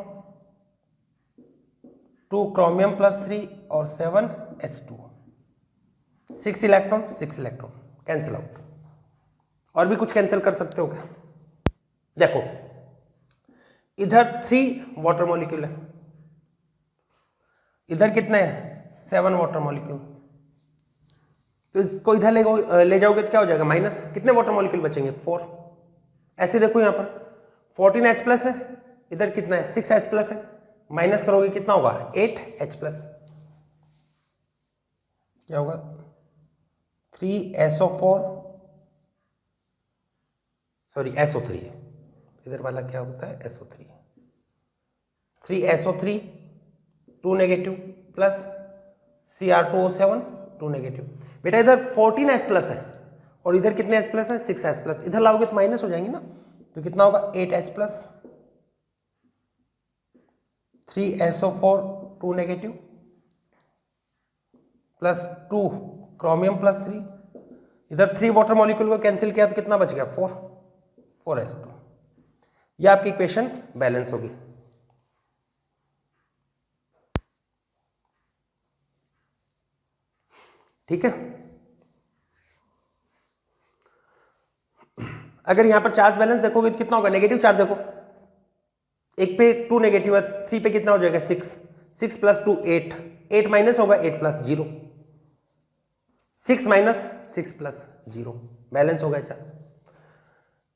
2 chromium +3 और 7H2, 6 इलेक्ट्रॉन कैंसिल आउट। और भी कुछ कैंसिल कर सकते हो क्या, देखो इधर 3 वाटर मॉलिक्यूल है, इधर कितने हैं 7 वाटर मॉलिक्यूल, तो इसको इधर ले जाओगे तो क्या हो जाएगा माइनस, कितने वाटर मॉलिक्यूल बचेंगे 4। ऐसे देखो यहाँ पर 14H+ है, इधर कितना है 6H+ है, माइनस करोगे कितना होगा 8H+, क्या होगा 3SO4 सॉरी SO3 है, इधर वाला क्या होता है SO3, 3SO3 2 negative plus Cr2O7 2 negative. बेटा इधर 14H+ है और इधर कितने H+ है 6H+, इधर लाओगे तो माइनस हो जाएंगे ना, तो कितना होगा 8H+, 3SO4 2 negative plus 2 chromium plus 3, इधर 3 वाटर मॉलिक्यूल को कैंसिल किया तो कितना बच गया 4S2। यह आपकी इक्वेशन बैलेंस होगी। ठीक है, अगर यहां पर चार्ज बैलेंस देखोगे तो कितना होगा, नेगेटिव चार्ज देखो, एक पे 2 नेगेटिव है, 3 पे कितना हो जाएगा 6, 6 + 2 8, 8 माइनस होगा 8 + 0, 6 माइनस 6 + 0 बैलेंस हो गया चार्ज।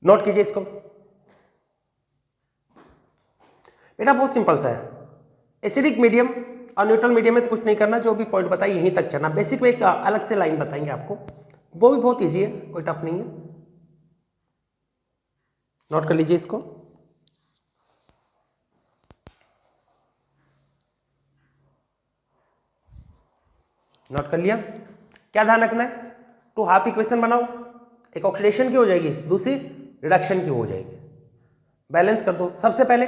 नोट कीजिए इसको बेटा, बहुत सिंपल सा है, एसिडिक मीडियम और न्यूट्रल मीडियम में तो कुछ नहीं करना, जो भी पॉइंट बताइए यहीं तक चलना। बेसिक में एक अलग से लाइन बताएंगे आपको, वो भी बहुत इजी है, कोई टफ नहीं है। नोट कर लीजिए इसको, नोट कर लिया। क्या ध्यान रखना है, 2 हाफ इक्वेशन बनाओ, एक ऑक्सीडेशन की हो जाएगी, दूसरी रिडक्शन की हो जाएगी, बैलेंस कर दो। सबसे पहले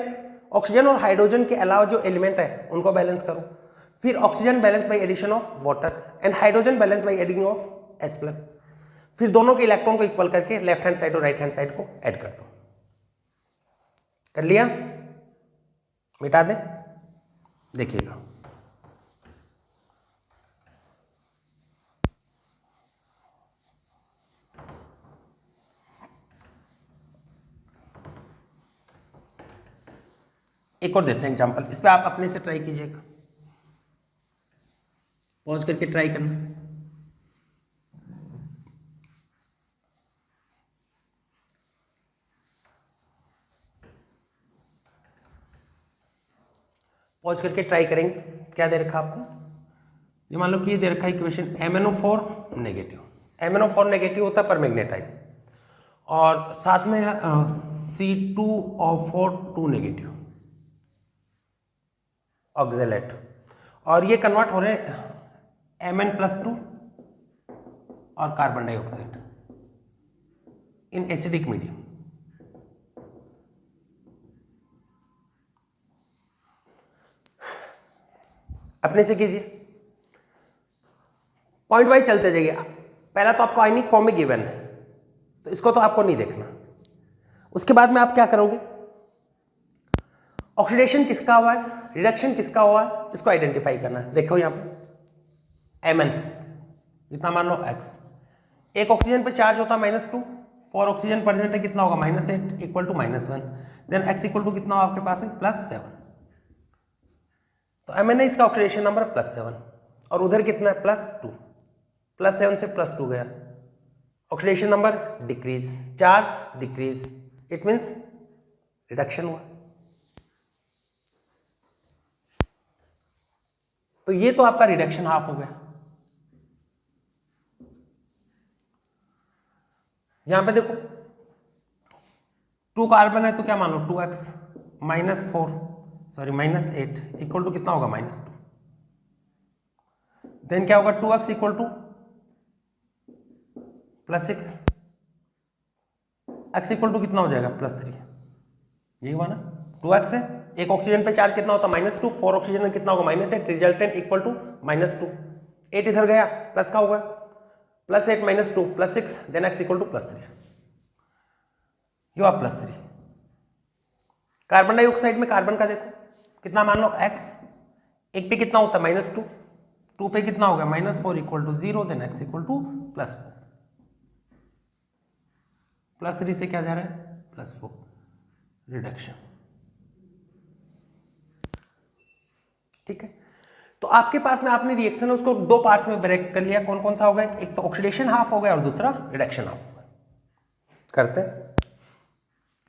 ऑक्सीजन और हाइड्रोजन के अलावा जो एलिमेंट है उनको बैलेंस करो, फिर oxygen balance by addition of water and hydrogen balance by adding of H+, फिर दोनों के इलेक्ट्रॉन को इक्वल करके लेफ्ट हैंड साइड और राइट हैंड साइड को ऐड कर दो। कर लिया, मिटा दे, देखिएगा एक और देते हैं एग्जांपल, इस पे आप अपने से ट्राई कीजिएगा, पॉज करके ट्राई करना। पॉज करके ट्राई करेंगे। क्या दे रखा आपको, ये मान लो कि ये दे रखा है equation MnO4 negative, MnO4 negative होता है पर मैग्नेटाइड, और साथ में C2O4 2 नेगेटिव ऑक्जेलेट, और ये कन्वर्ट हो रहे Mn+2 और carbon dioxide in acidic medium. अपने से कीजिए, पॉइंट वाइज चलते जाइए। पहला तो आपको आयनिक फॉर्म में गिवन है, तो इसको तो आपको नहीं देखना। उसके बाद में आप क्या करोगे, ऑक्सीडेशन किसका हुआ है, रिडक्शन किसका हुआ है, इसको आइडेंटिफाई करना है। देखो यहाँ पे Mn कितना मान लो X, एक ऑक्सीजन पे चार्ज होता है -2, 4 ऑक्सीजन प्रेजेंट है, कितना होगा -8 equal to -1, then X equal to कितना आपके पास है +7, तो Mn है इसका ऑक्सीडेशन नंबर +7, और उधर कितना है +2, +7 से +2 गया, oxidation number decrease, charge decrease, it means reduction हुआ। तो ये तो आपका रिडक्शन हाफ हो गया। यहां पे देखो 2 कार्बन है तो क्या मान लो 2x -8 इक्वल टू कितना होगा -2, देन क्या होगा 2x equal to +6, x equal to कितना हो जाएगा +3, यही हुआ ना। 2x है, एक ऑक्सीजन पे चार्ज कितना होता है -2, 4 ऑक्सीजन में कितना होगा -8, रिजल्टेंट इक्वल टू -2, 8 इधर गया प्लस का होगा +8 -2 +6, देन x इक्वल टू +3, ये +3। कार्बन डाइऑक्साइड में कार्बन का देखो कितना मान लो x, एक पे कितना होता है -2, 2 पे कितना होगा -4 equal to 0, then x equal to +4, +3 से क्या जा रहा है +4, रिडक्शन। ठीक है, तो आपके पास में आपने रिएक्शन है उसको दो पार्ट्स में ब्रेक कर लिया, कौन कौन सा हो गया, एक तो ऑक्सीडेशन हाफ हो गया और दूसरा रिडक्शन हाफ हो गया। करते हैं,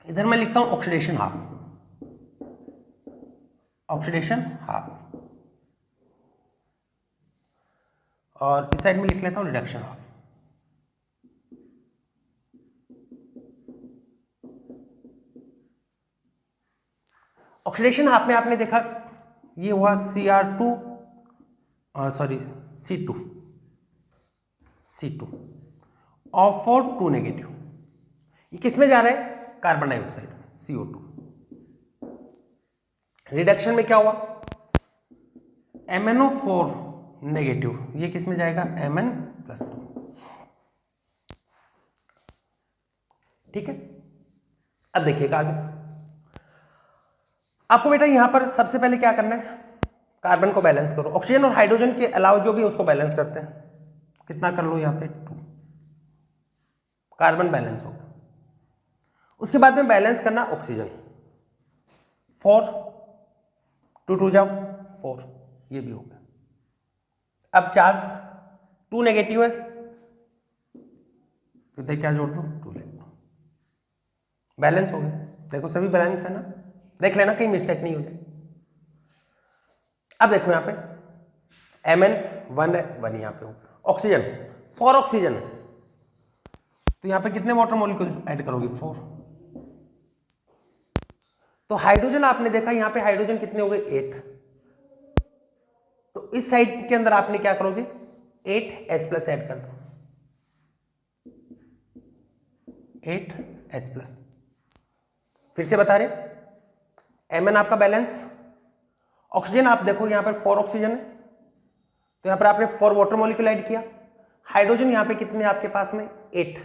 इधर मैं लिखता हूं ऑक्सीडेशन हाफ, ऑक्सीडेशन हाफ, और इस साइड में लिख लेता हूं रिडक्शन हाफ। ऑक्सीडेशन हाफ में आपने देखा ये हुआ Cr2 सॉरी C2 और 4 नेगेटिव, ये किस में जा रहा है, कार्बन डाइऑक्साइड CO2। रिडक्शन में क्या हुआ, MnO4 नेगेटिव, ये किस में जाएगा, Mn+2। ठीक है, अब देखिएगा आगे आपको बेटा यहां पर सबसे पहले क्या करना है, कार्बन को बैलेंस करो, ऑक्सीजन और हाइड्रोजन के अलावा जो भी उसको बैलेंस करते हैं, कितना कर लो यहां पे 2, कार्बन बैलेंस होगा। उसके बाद में बैलेंस करना ऑक्सीजन, 4 2 2 जाओ 4, ये भी हो गया। अब चार्ज 2 नेगेटिव है तो इधर क्या जोड़ दो 2 ले दो, बैलेंस हो गया। देखो सभी बैलेंस है ना, देख लेना कहीं मिस्टेक नहीं हो जाए। अब देखो यहां पे Mn1 है, 1 यहां पे होगा, ऑक्सीजन 4 ऑक्सीजन है तो यहां पे कितने वाटर मॉलिक्यूल ऐड करोगे, 4। तो हाइड्रोजन आपने देखा यहां पे हाइड्रोजन कितने हो गए, 8, तो इस साइड के अंदर आपने क्या करोगे, 8H+ ऐड कर दो, 8H+। फिर से बता रहे, Mn आपका बैलेंस, ऑक्सीजन आप देखो यहां पर 4 ऑक्सीजन है तो यहां पर आपने 4 वाटर मॉलिक्यूल ऐड किया, हाइड्रोजन यहां पे कितने आपके पास में 8,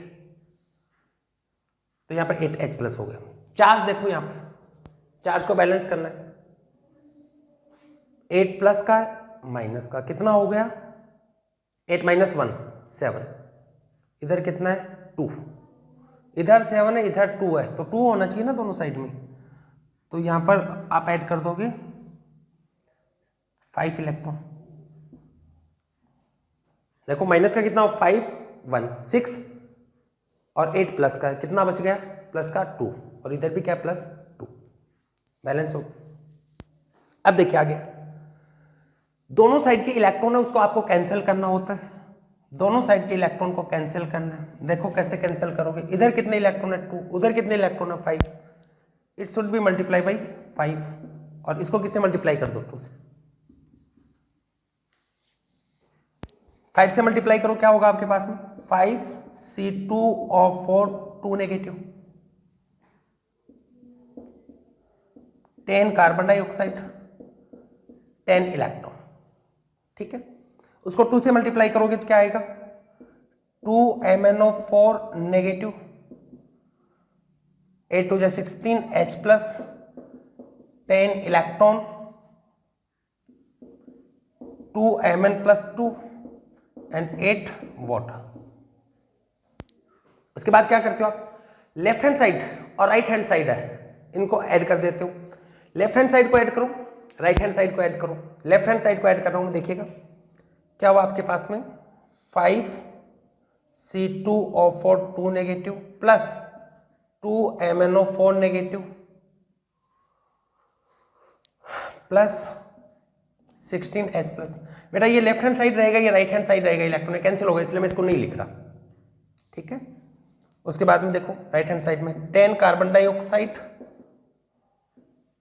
तो यहां पर 8H+ हो गया। चार्ज देखो यहां पर, चार्ज को बैलेंस करना है, 8+ का माइनस का कितना हो गया, 8 - 1 7, इधर कितना है 2, इधर 7 है इधर 2 है तो 2 होना चाहिए ना दोनों साइड में, तो यहां पर आप ऐड कर दोगे 5 इलेक्ट्रॉन। देखो माइनस का कितना हो 5 1 6 और 8+ का कितना बच गया, प्लस का 2 और इधर भी क्या +2, बैलेंस हो। अब देखिए आगे, दोनों साइड के इलेक्ट्रॉन है उसको आपको कैंसिल करना होता है, दोनों साइड के इलेक्ट्रॉन को कैंसिल करना है। देखो कैसे कैंसिल करोगे, इधर कितने इलेक्ट्रॉन है 2, उधर कितने इलेक्ट्रॉन है 5, it should be multiply by 5 और इसको किससे मल्टीप्लाई कर दो 2 से, 5 से मल्टीप्लाई करो क्या होगा आपके पास में 5C2 और 4 2 नेगेटिव, 10 कार्बन डाइऑक्साइड 10 इलेक्ट्रॉन। ठीक है, उसको 2 से मल्टीप्लाई करोगे तो क्या आएगा 2MnO4 negative, 8 2 16 H+, 10 electron, 2Mn+2 and 8 water. उसके बाद क्या करते हो आप, लेफ्ट हैंड साइड और राइट हैंड साइड है इनको ऐड कर देते हो, लेफ्ट हैंड साइड को ऐड करो, राइट हैंड साइड को ऐड करो। लेफ्ट हैंड साइड को ऐड कर रहा हूं, देखिएगा क्या हुआ आपके पास में 5C2 और 4 2 negative plus 2MnO4 negative plus 16H+। बेटा ये लेफ्ट हैंड साइड रहेगा, ये राइट हैंड साइड रहेगा, इलेक्ट्रॉन कैंसिल होगा इसलिए मैं इसको नहीं लिख रहा। ठीक है, उसके बाद में देखो राइट हैंड साइड में 10 carbon dioxide,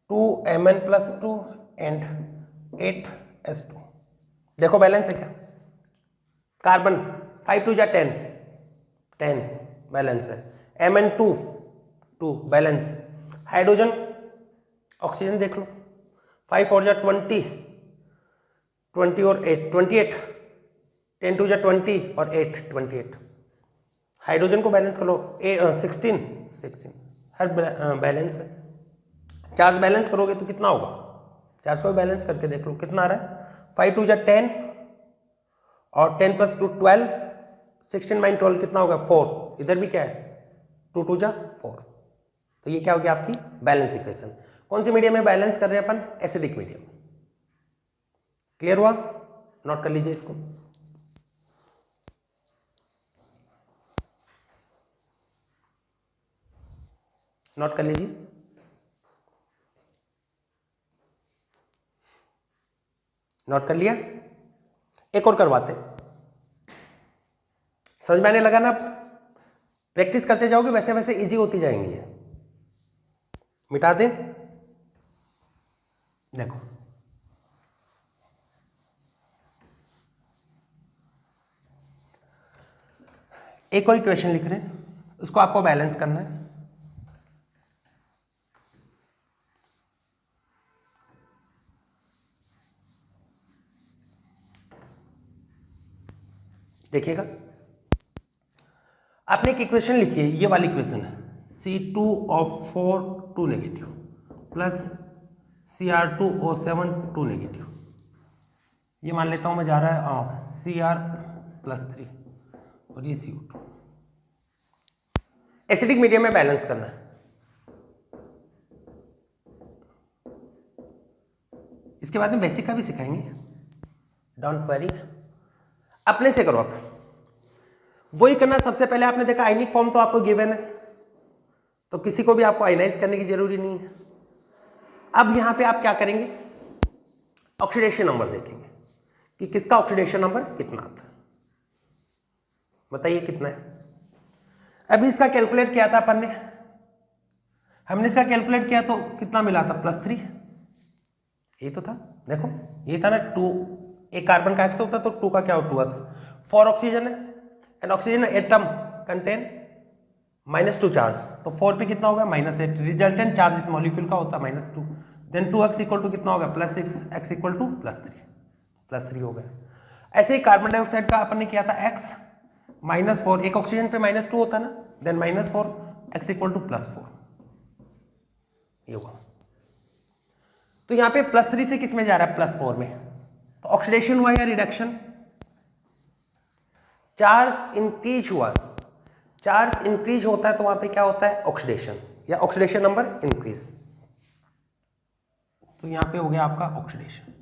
2Mn+2 and 8S2। देखो बैलेंस है क्या, कार्बन 5 2 10 10 बैलेंस है, Mn2 2 बैलेंस, हाइड्रोजन ऑक्सीजन देख लो 5 4 20 20 और 8 28, 10 2 20 और 8 28, हाइड्रोजन को बैलेंस कर लो 16 हर बैलेंस है। चार्ज बैलेंस करोगे तो कितना होगा, चार्ज को बैलेंस करके देख लो कितना आ रहा है 5 2 10 और 10 + 2 12, 16 - 12 कितना होगा 4, इधर भी क्या है 2 2 4, तो ये क्या हो गया आपकी बैलेंस इक्वेशन। कौन सी मीडियम में बैलेंस कर रहे हैं अपन, एसिडिक मीडियम। क्लियर हुआ? नोट कर लीजिए इसको। नोट कर लीजिए। नोट कर लिया? एक और करवाते हैं। समझ में आने लगा ना? अब प्रैक्टिस करते जाओगे वैसे वैसे इजी होती जाएंगी। मिटा दे। देखो एक और इक्वेशन लिख रहे हैं, उसको आपको बैलेंस करना है। देखिएगा, आपने एक इक्वेशन लिखी है, ये वाली इक्वेशन है C2O4 2 negative plus Cr2O7 2 negative. ये मान लेता हूं मैं, जा रहा है Cr+3 और ये CO2। एसिडिक मीडियम में बैलेंस करना है। इसके बाद में बेसिक का भी सिखाएंगे, डोंट वरी। अपने से करो आप, वही करना। सबसे पहले आपने देखा आयनिक फॉर्म तो आपको गिवन है, तो किसी को भी आपको आयनाइज करने की जरूरी नहीं है। अब यहां पे आप क्या करेंगे, ऑक्सीडेशन नंबर देखेंगे कि किसका ऑक्सीडेशन नंबर कितना आता है। बताइए कितना है। अभी इसका कैलकुलेट किया था अपन ने, हमने इसका कैलकुलेट किया तो कितना मिला था, +3। ये तो था, देखो ये था ना 2, एक कार्बन का x होता है तो 2 का क्या हो 2x। 4 ऑक्सीजन है and oxygen atom contain -2 charge, तो 4 पे कितना होगा -8। रिजल्टेंट चार्ज इस मॉलिक्यूल का होता है -2। देन 2x इक्वल टू कितना होगा +6, x इक्वल टू +3 हो गया। ऐसे ही कार्बन डाइऑक्साइड का अपन ने किया था x -4, एक ऑक्सीजन पे -2 होता है ना, देन -4, x इक्वल टू +4, ये होगा। तो यहां पे +3 से किस में जा रहा है, +4 में, तो ऑक्सीडेशन हुआ या रिडक्शन, चार्ज इंक्रीज हुआ। चार्ज इंक्रीज होता है तो वहां पे क्या होता है, ऑक्सीडेशन या ऑक्सीडेशन नंबर इंक्रीज। तो यहां पे हो गया आपका ऑक्सीडेशन।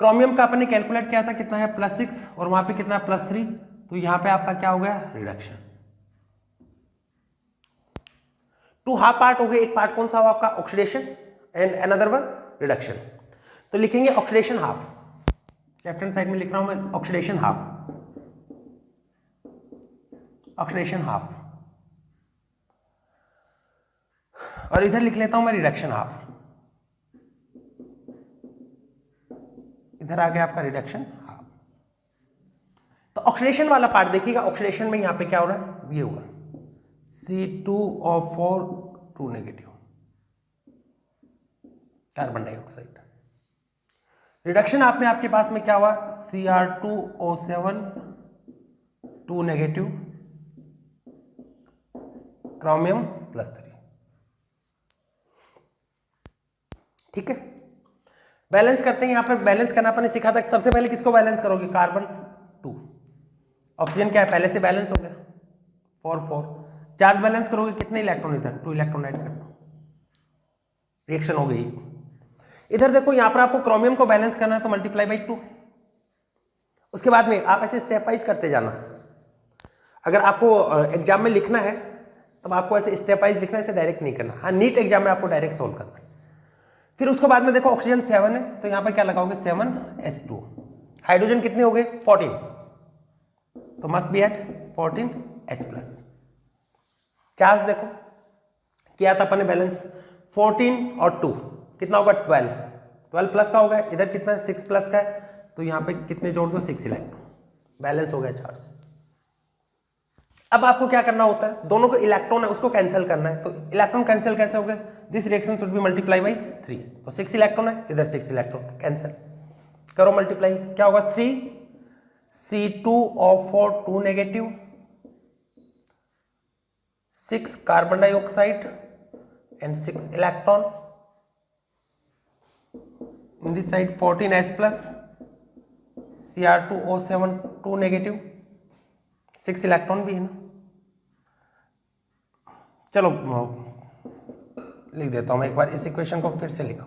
क्रोमियम का आपने कैलकुलेट किया था, कितना है +6 और वहां पे कितना है +3, तो यहां पे आपका क्या हो गया, रिडक्शन। 2 हाफ पार्ट हो गए, एक पार्ट कौन सा हुआ आपका, oxidation and another one reduction. तो लिखेंगे oxidation half, left hand side में लिख रहा हूं मैं ऑक्सीडेशन हाफ, ऑक्सीडेशन हाफ, और इधर लिख लेता हूं मैं रिडक्शन हाफ। इधर आ गया आपका रिडक्शन हाफ। तो ऑक्सीडेशन वाला पार्ट देखिएगा, ऑक्सीडेशन में यहां पे क्या हो रहा है, ये हुआ C2O4 2 negative carbon dioxide. Reduction आपने आपके पास में क्या हुआ, Cr2O7 2 नेगेटिव क्रोमियम +3। ठीक है, बैलेंस करते हैं। यहां पर बैलेंस करना अपने सीखा था, सबसे पहले किसको बैलेंस करोगे, कार्बन 2, ऑक्सीजन क्या है पहले से बैलेंस हो गया 4 चार्ज बैलेंस करोगे, कितने इलेक्ट्रॉन, इधर 2 इलेक्ट्रॉन ऐड कर दो, रिएक्शन हो गई। इधर देखो यहां पर आपको क्रोमियम को बैलेंस करना है तो मल्टीप्लाई बाई 2। उसके बाद में आप ऐसे स्टेप वाइज करते जाना। अगर आपको एग्जाम में लिखना है तब आपको ऐसे स्टेप वाइज लिखना है, ऐसे डायरेक्ट नहीं करना। हाँ, नीट एग्जाम में आपको डायरेक्ट सोल्व करना है। फिर उसके बाद में देखो ऑक्सीजन 7 है तो यहां पर क्या लगाओगे 7H2। हाइड्रोजन कितने हो गए 14, तो must be eight 14H+। Charge देखो किया था अपन ने बैलेंस, 14 और 2 कितना होगा 12 प्लस का होगा, इधर कितना 6 प्लस का है, तो यहां पे कितने जोड़ दो 6 इलेक्ट्रॉन, बैलेंस हो गया चार्ज। अब आपको क्या करना होता है, दोनों को इलेक्ट्रॉन है उसको कैंसिल करना है। तो इलेक्ट्रॉन कैंसिल कैसे हो गए, this reaction should be multiply by 3, तो 6 इलेक्ट्रॉन है, इधर 6 इलेक्ट्रॉन कैंसिल करो, मल्टीप्लाई क्या होगा 3 C2O4 2 negative 6 carbon dioxide and 6 electron, in this side 14H plus Cr2O7 2 negative 6 electron भी है ना। चलो लिख देता हूं मैं एक बार, इस इक्वेशन को फिर से लिखा।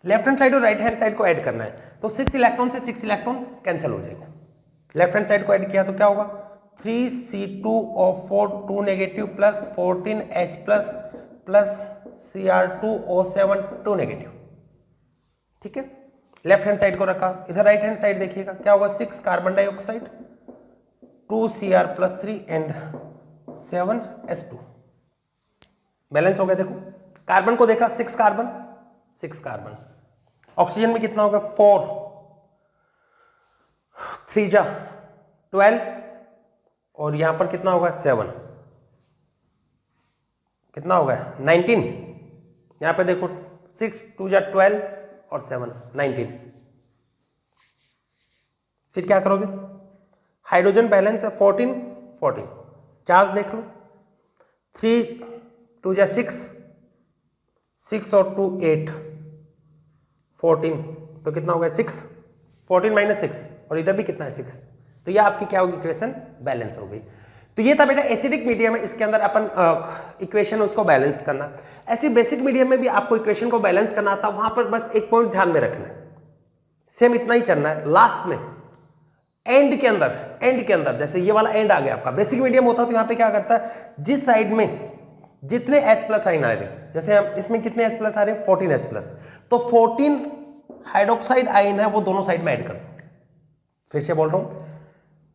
लेफ्ट हैंड साइड और राइट हैंड साइड को ऐड करना है, तो 6 इलेक्ट्रॉन से 6 इलेक्ट्रॉन कैंसिल हो जाएगा। लेफ्ट हैंड साइड को ऐड किया तो क्या होगा, 3C2O4 2 negative plus 14H plus Cr2O7 2 negative. ठीक है, लेफ्ट हैंड साइड को रखा। इधर राइट हैंड साइड देखिएगा क्या होगा, 6 carbon dioxide 2Cr+3 and 7H2। Balance हो गया। देखो कार्बन को देखा, 6 कार्बन। ऑक्सीजन में कितना होगा, 4 3 जा 12 और यहां पर कितना होगा 7, कितना होगा 19। यहां पे देखो 6 2 जा 12 और 7 19। फिर क्या करोगे, हाइड्रोजन बैलेंस है 14 चार्ज देख लो, 3 2 जा 6 और 2 8 14, तो कितना हो गया 6 14 माइनस 6 और इधर भी कितना है 6, तो ये आपकी क्या होगी इक्वेशन, बैलेंस हो गई। तो ये था बेटा एसिडिक मीडियम है, इसके अंदर अपन इक्वेशन उसको बैलेंस करना। ऐसी बेसिक मीडियम में भी आपको इक्वेशन को बैलेंस करना था, वहां पर बस एक पॉइंट ध्यान में रखना है, सेम इतना ही चलना है। लास्ट में एंड के अंदर जैसे ये वाला एंड आ गया आपका, बेसिक मीडियम होता तो यहाँ पे क्या करता है, जिस साइड में जितने H+ आयन आ रहे हैं, जैसे हम इसमें कितने H+ आ रहे हैं 14H+, तो 14 हाइड्रोक्साइड आयन है वो दोनों साइड में ऐड कर दो। फिर से बोल रहा हूं,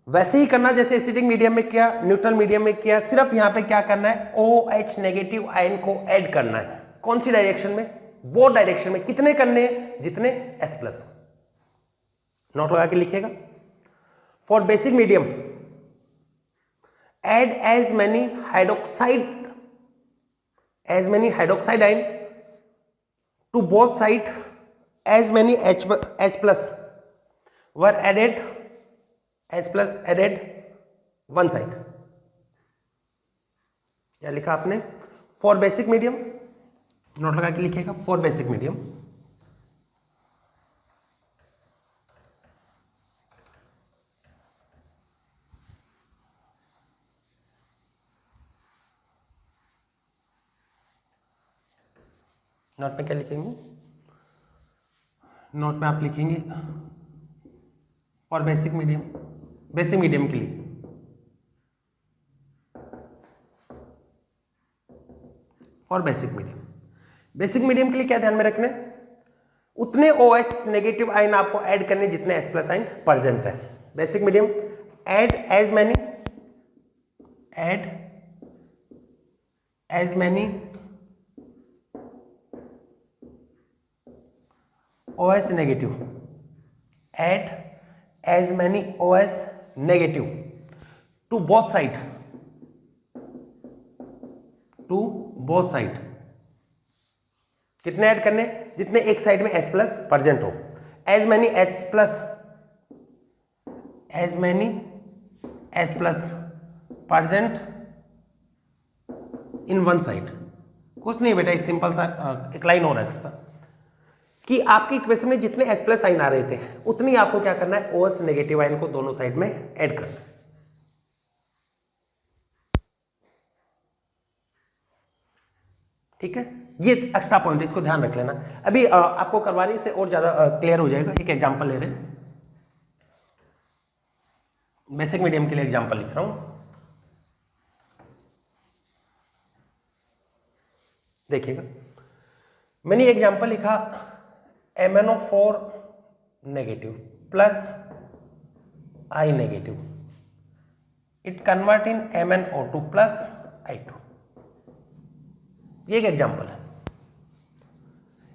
वैसे ही करना जैसे एसिडिक मीडियम में किया, न्यूट्रल मीडियम में किया, सिर्फ यहां पे क्या करना है, OH नेगेटिव आयन को ऐड करना है। कौन सी डायरेक्शन में, बोथ डायरेक्शन में। कितने करने हैं, जितने H+। नोट लगा के लिखिएगा, for basic medium add as many hydroxide ion to both side as many H+ were added, H+ added one side। क्या लिखा आपने, फॉर बेसिक मीडियम, नोट लगा के लिखिएगा, फॉर बेसिक मीडियम नोट में क्या लिखेंगे, नोट में आप लिखेंगे फॉर बेसिक मीडियम के लिए फॉर बेसिक मीडियम के लिए क्या ध्यान में रखना है, उतने OH नेगेटिव आयन आपको ऐड करने जितने H+ आयन प्रेजेंट है। Basic medium add as many OH negative, add as many OH negative to both side। कितने ऐड करने, जितने एक साइड में H+ प्रेजेंट हो। as many H+ present in one side. कुछ नहीं बेटा, एक सिंपल सा एक लाइन और एक्स्ट्रा कि आपकी इक्वेशन में जितने H+ आयन आ रहे थे उतनी आपको क्या करना है, OH नेगेटिव आयन को दोनों साइड में ऐड करना है। ठीक है, ये एक्स्ट्रा पॉइंट, इसको ध्यान रख लेना। अभी आपको करवाने से और ज्यादा क्लियर हो जाएगा। एक एग्जांपल ले रहे हैं, बेसिक मीडियम के लिए एग्जांपल लिख रहा हूं, देखिएगा। मैंने एग्जांपल लिखा MnO4 negative plus I negative, it convert in MnO2 plus I2। ये एक एग्जांपल है।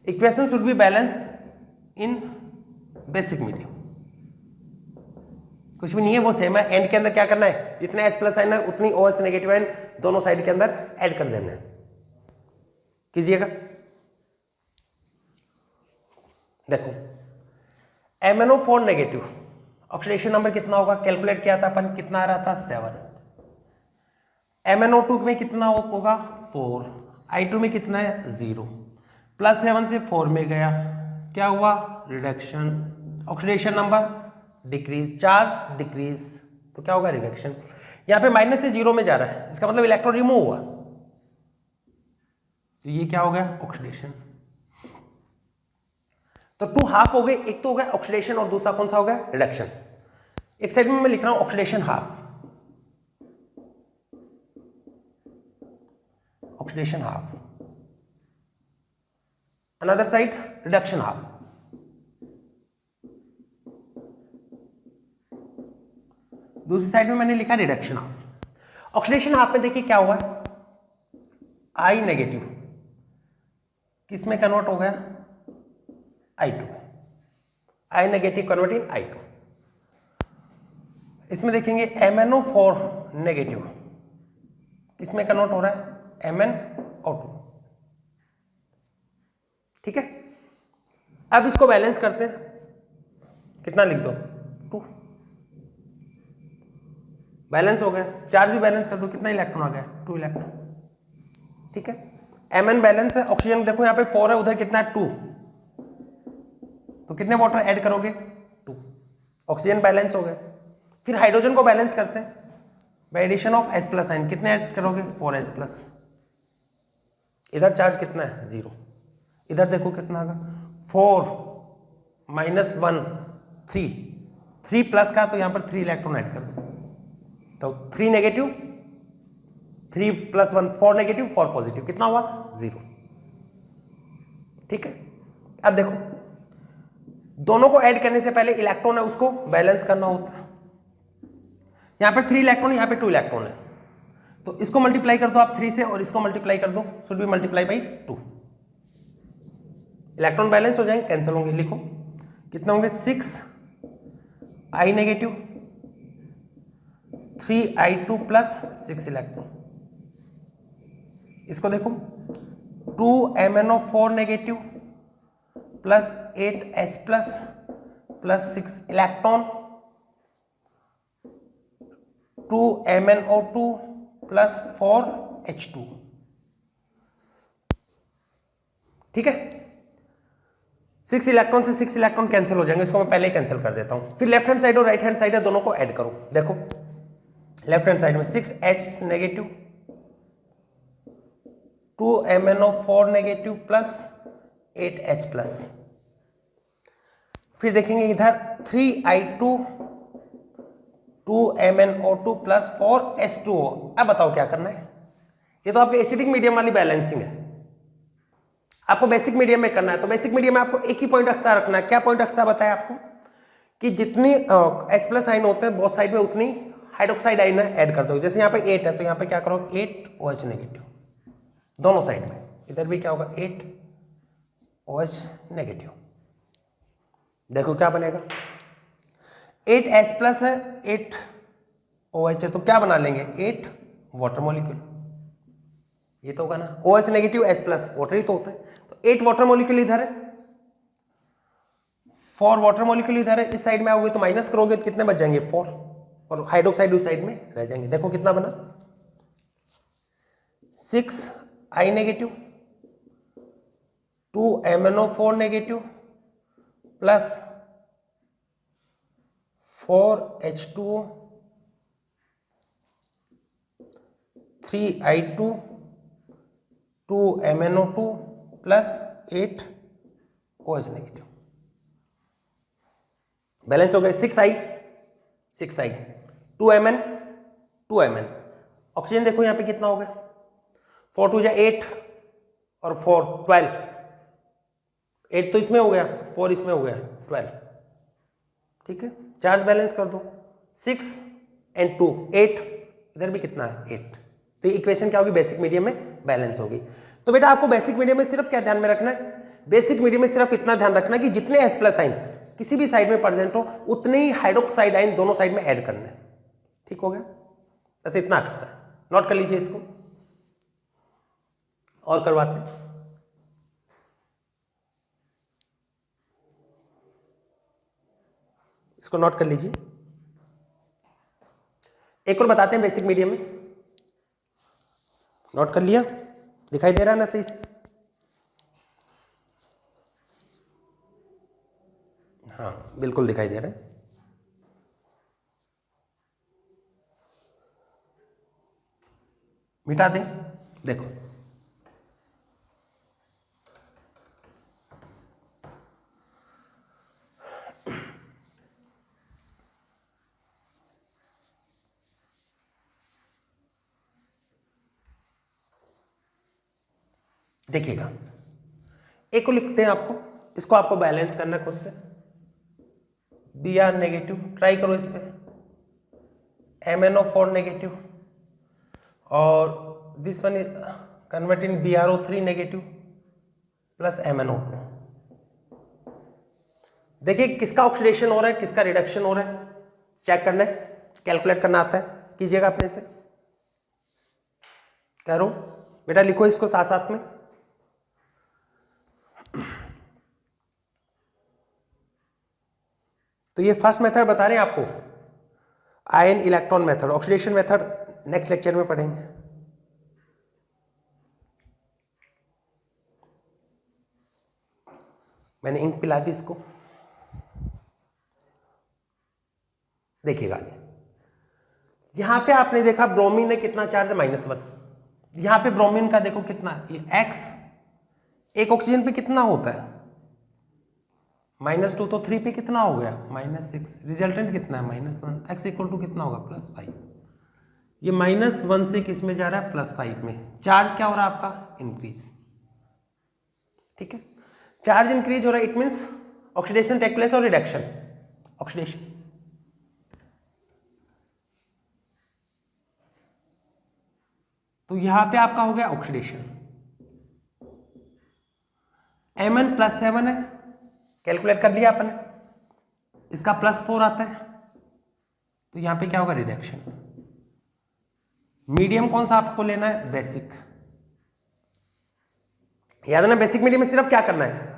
Equation should be balanced in basic medium. कुछ भी नहीं है, वो सेम है। एंड के अंदर क्या करना है, जितने H+ आयन है उतनी OH नेगेटिव आयन दोनों साइड के अंदर ऐड कर देना है। कीजिएगा, देखो MnO4 नेगेटिव ऑक्सीडेशन नंबर कितना होगा, कैलकुलेट किया था अपन, कितना आ रहा था 7। MnO2 में कितना होगा 4, I2 में कितना है 0, +7 से 4 में गया, क्या हुआ reduction, oxidation number decrease, charge decrease, तो क्या होगा रिडक्शन। यहां पे माइनस से 0 में जा रहा है, इसका मतलब इलेक्ट्रॉन रिमूव हुआ। तो ये क्या हो गया, ऑक्सीडेशन। तो 2 हाफ हो गए, एक तो हो गया ऑक्सीडेशन और दूसरा कौन सा हो गया, रिडक्शन। एक साइड में मैं लिख रहा हूं oxidation half, oxidation half, another side reduction half. दूसरी साइड में मैंने लिखा रिडक्शन हाफ। ऑक्सीडेशन हाफ में देखिए क्या हुआ, आई नेगेटिव किस में कन्वर्ट हो गया, I2, आई नेगेटिव कन्वर्टिंग I2। इसमें देखेंगे MnO4 नेगेटिव किस में कन्वर्ट हो रहा है, MnO2। ठीक है, अब इसको बैलेंस करते हैं, कितना लिख दो, 2, बैलेंस हो गया। चार्ज भी बैलेंस कर दो, कितना इलेक्ट्रॉन आ गया, 2 इलेक्ट्रॉन। ठीक है, Mn बैलेंस है, ऑक्सीजन देखो यहाँ पे 4 है, उधर कितना है 2, तो कितने वाटर ऐड करोगे, 2, ऑक्सीजन बैलेंस हो गए। फिर हाइड्रोजन को बैलेंस करते हैं by addition of H plus ion, कितने ऐड करोगे, 4H प्लस। इधर चार्ज कितना है, 0, इधर देखो कितना आगा, 4 माइनस 1 3, 3 प्लस का, तो यहां पर 3 इलेक्ट्रॉन ऐड कर दो, तो 3 नेगेटिव, 3 प्लस 1 4 नेगेटिव 4 पॉजिटिव, कितना हुआ, 0। ठीक है, अब देखो दोनों को ऐड करने से पहले इलेक्ट्रॉन है उसको बैलेंस करना होता है। यहां पर 3 इलेक्ट्रॉन, यहां पे 2 इलेक्ट्रॉन है, तो इसको मल्टीप्लाई कर दो आप 3 से और इसको मल्टीप्लाई कर दो, should be multiply by 2, electron balance हो जाएंगे, कैंसिल होंगे। लिखो कितने होंगे, 6 आई नेगेटिव 3I2 प्लस 6 इलेक्ट्रॉन। इसको देखो 2 MnO4 negative plus 8H plus 6 electron, 2 MnO2 plus 4H2। ठीक है, 6 इलेक्ट्रॉन से 6 इलेक्ट्रॉन कैंसिल हो जाएंगे, इसको मैं पहले ही कैंसिल कर देता हूं। फिर लेफ्ट हैंड साइड और राइट हैंड साइड है, दोनों को ऐड करो। देखो लेफ्ट हैंड साइड में 6H negative 2 MnO4 negative plus 8H plus, फिर देखेंगे इधर 3I2 2 MnO2 प्लस 4H2O। अब बताओ क्या करना है, ये तो आपके एसिडिक मीडियम वाली बैलेंसिंग है, आपको बेसिक मीडियम में करना है। तो बेसिक मीडियम में आपको एक ही पॉइंट अक्सा रखना है। क्या पॉइंट अक्सा बताया आपको, कि जितनी H प्लस आइन होते हैं बोथ साइड में उतनी हाइड्रोक्साइड आइन ऐड कर दो। जैसे यहाँ पे 8 है तो यहाँ पे क्या करो 8OH नेगेटिव दोनों साइड में, इधर भी क्या होगा 8OH नेगेटिव। देखो क्या बनेगा, 8H प्लस है 8OH है, तो क्या बना लेंगे 8 वाटर मॉलिक्यूल, ये तो होगा ना, OH negative H plus water ही तो होता है, तो 8 वाटर मॉलिक्यूल इधर है, 4 वाटर मॉलिक्यूल इधर है। इस साइड में आओगे तो माइनस करोगे तो कितने बच जाएंगे 4, और हाइड्रोक्साइड उस साइड में रह जाएंगे। देखो कितना बना 6I negative 2 MnO4 negative plus 4H2O 3I2 2 MnO2 plus 8OH negative, balance हो गए 6I 2 Mn 2 Mn। ऑक्सीजन देखो यहाँ पे कितना हो गया, 4 2 8 और 4 12, 8 तो इसमें हो गया 4 इसमें हो गया 12। ठीक है, चार्ज बैलेंस कर दो 6 and 2 8, इधर भी कितना है 8, तो ये इक्वेशन क्या होगी बेसिक मीडियम में बैलेंस होगी। तो बेटा आपको बेसिक मीडियम में सिर्फ क्या ध्यान में रखना है, बेसिक मीडियम में सिर्फ इतना ध्यान रखना कि जितने H प्लस आइन किसी भी साइड में प्रेजेंट हो उतने ही हाइड्रोक्साइड आइन दोनों साइड में ऐड करना है। ठीक हो गया, बस इतना एक्स्ट्रा है, नोट कर लीजिए इसको और करवाते हैं। इसको नोट कर लीजिए, एक और बताते हैं बेसिक मीडियम में, नोट कर लिया, दिखाई दे रहा है ना सही से, हाँ बिल्कुल दिखाई दे रहा है। मिटा दें, देखो देखिएगा, एक को लिखते हैं आपको, इसको आपको बैलेंस करना खुद से। Br नेगेटिव, ट्राई करो इस पे, MnO4 नेगेटिव, और this one is convert in BrO3 negative plus MnO2। देखिए किसका ऑक्सीडेशन हो रहा है, किसका रिडक्शन हो रहा है, चेक करना है, कैलकुलेट करना आता है, कीजिएगा अपने से। करो बेटा, लिखो इसको साथ साथ में। तो ये फर्स्ट मेथड बता रहे हैं आपको, ion electron method. Oxidation method next lecture में पढ़ेंगे। मैंने इंक पिला दी इसको, देखिएगा आगे। यहां पे आपने देखा ब्रोमीन है कितना चार्ज है, -1। यहां पे ब्रोमीन का देखो कितना, ये X एक ऑक्सीजन पे कितना होता है, -2, तो 3 पे कितना हो गया, -6। रिजल्टेंट कितना है, -1। X इक्वल टू कितना होगा, +5। ये -1 से किस में जा रहा है, +5 में। चार्ज क्या हो रहा है आपका, इंक्रीज। ठीक है, चार्ज इंक्रीज हो रहा है, it means oxidation take place और रिडक्शन, ऑक्सीडेशन। तो यहां पे आपका हो गया ऑक्सीडेशन। Mn +7 है, कैलकुलेट कर लिया आपने, इसका +4 आता है, तो यहां पे क्या होगा, रिडक्शन। मीडियम कौन सा आपको लेना है, बेसिक। याद है ना, बेसिक मीडियम में सिर्फ क्या करना है,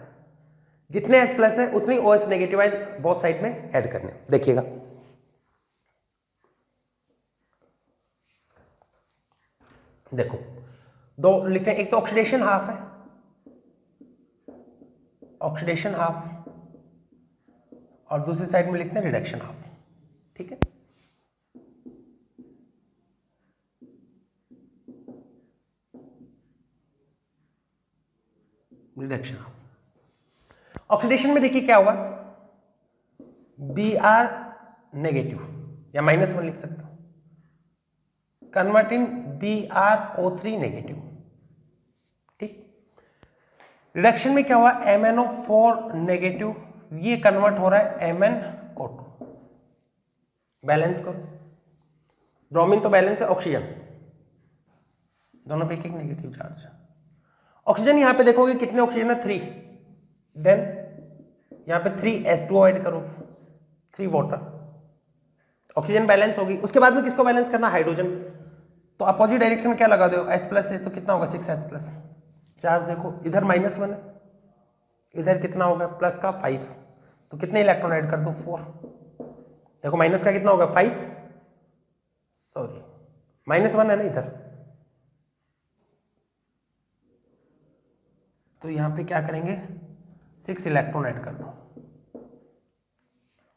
जितने H+ है उतनी OH negative ion both side में ऐड करने। देखिएगा, देखो दो लिखते हैं, एक तो ऑक्सीडेशन हाफ है, ऑक्सीडेशन हाफ, और दूसरी साइड में लिखते हैं रिडक्शन हाफ। ठीक है, रिडक्शन हाफ। ऑक्सीडेशन में देखिए क्या हुआ, Br नेगेटिव या -1 लिख सकता हूं, कन्वर्टिंग BrO3 नेगेटिव। ठीक, रिडक्शन में क्या हुआ, MnO4 नेगेटिव, ये कन्वर्ट हो रहा है MnO2। बैलेंस करो, ब्रोमीन तो बैलेंस है, ऑक्सीजन दोनों पे एक नेगेटिव चार्ज। ऑक्सीजन यहां पे देखोगे कितने ऑक्सीजन है, 3। देन यहां पे 3H2O ऐड करोगे, 3 वाटर, ऑक्सीजन बैलेंस होगी। उसके बाद में किसको बैलेंस करना, हाइड्रोजन। तो अपोजिट डायरेक्शन में क्या लगा दो, H+ है, तो कितना होगा, 6H+। चार्ज देखो, इधर -1 है, इधर कितना होगा, प्लस का 5, तो कितने इलेक्ट्रॉन ऐड कर दो, 4। देखो माइनस का कितना होगा, 5, सॉरी -1 है ना इधर, तो यहां पे क्या करेंगे, 6 इलेक्ट्रॉन ऐड कर दो,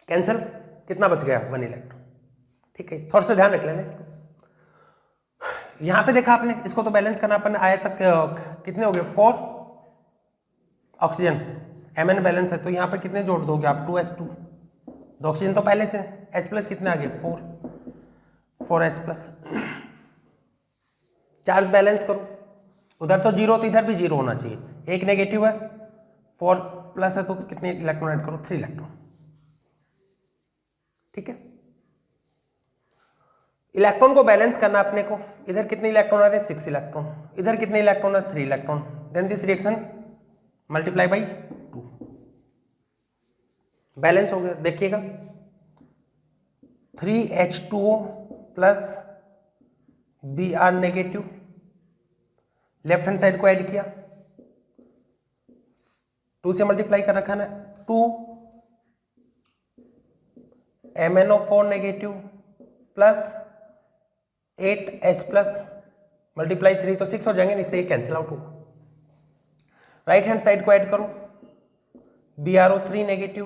कैंसिल, कितना बच गया, 1 इलेक्ट्रॉन। ठीक है, थोड़ा सा ध्यान रख लेना इसको। यहां पे देखा आपने, इसको तो बैलेंस करना अपन, आया तक कितने हो गए, 4 ऑक्सीजन, Mn बैलेंस है, तो यहां पर कितने जोड़ दोगे आप, 2H2। दो ऑक्सीजन तो पहले से, H+ कितने आ गए, 4H+। चार्ज बैलेंस करो, उधर तो 0 तो इधर भी 0 होना चाहिए, एक नेगेटिव है, 4+ है, तो कितने इलेक्ट्रॉन ऐड करो, 3 इलेक्ट्रॉन। ठीक है, इलेक्ट्रॉन को बैलेंस करना अपने को, इधर कितने इलेक्ट्रॉन आ रहे हैं, 6 इलेक्ट्रॉन, इधर कितने इलेक्ट्रॉन है, 3 electron. Then this reaction multiply by 2, balance हो गया। देखिएगा 3H2O plus Br negative, left hand side को ऐड किया, 2 से मल्टीप्लाई कर रखा है ना, 2 MnO4 negative plus 8H+ multiply 3, तो 6 हो जाएंगे, इससे ये कैंसिल आउट होगा। राइट हैंड साइड को ऐड करो, BrO3 negative,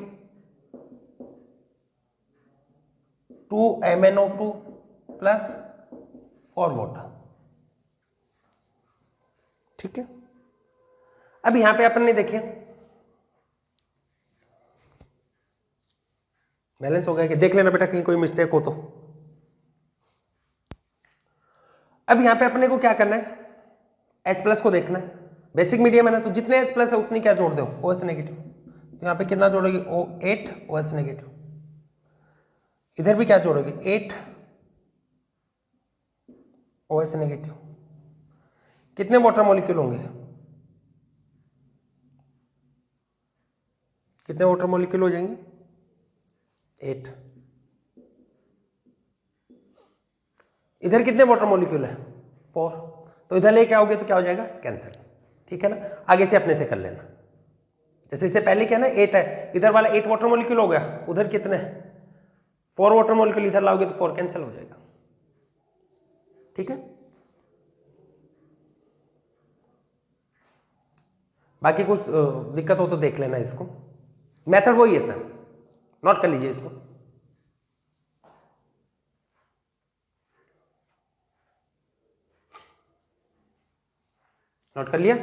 2 MnO2 plus 4 water. ठीक है, अब यहां पे अपन ने देखिए बैलेंस हो गया कि, देख लेना बेटा कहीं कोई मिस्टेक हो तो। अब यहां पे अपने को क्या करना है, H+ को देखना है, बेसिक मीडियम है ना, तो जितने H प्लस है उतनी क्या जोड़ दो, OH नेगेटिव। तो यहाँ पे कितना जोड़ोगे, O8 OH नेगेटिव। इधर भी क्या जोड़ोगे, 8 OH नेगेटिव। कितने वाटर मॉलिक्यूल होंगे, कितने वाटर मॉलिक्यूल हो जाएंगे, 8। इधर कितने वाटर मॉलिक्यूल है, 4। तो इधर लेके आओगे तो क्या हो जाएगा, कैंसिल। ठीक है ना, आगे से अपने से कर लेना। जैसे इससे पहले क्या है ना, 8 है, इधर वाला 8 वाटर मॉलिक्यूल हो गया, उधर कितने 4 वाटर मॉलिक्यूल, इधर लाओगे तो 4 कैंसिल हो जाएगा। ठीक है, बाकी कुछ दिक्कत हो तो देख लेना इसको। मेथड वही है सर, नोट कर लीजिए इसको। नोट कर लिया,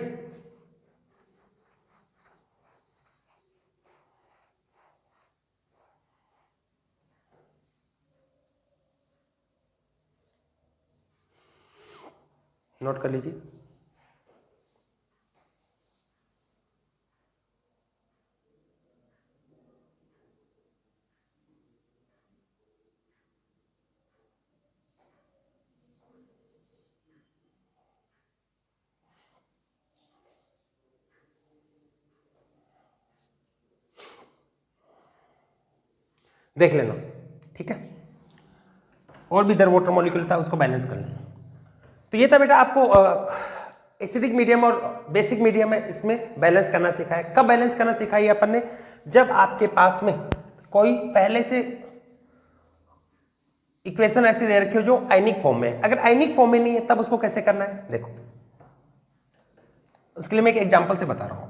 नोट कर लीजिए। देख लेना, ठीक है। और भी इधर वाटर मॉलिक्यूल था, उसको बैलेंस कर लेना। तो ये था बेटा आपको एसिडिक मीडियम और बेसिक मीडियम है, इसमें बैलेंस करना सिखाया। कब बैलेंस करना सिखाई अपन ने, जब आपके पास में कोई पहले से इक्वेशन ऐसी दे रखी हो जो आयनिक फॉर्म में है। अगर आयनिक फॉर्म में नहीं है तब उसको कैसे करना है, देखो उसके लिए मैं एक एग्जांपल से बता रहा हूं।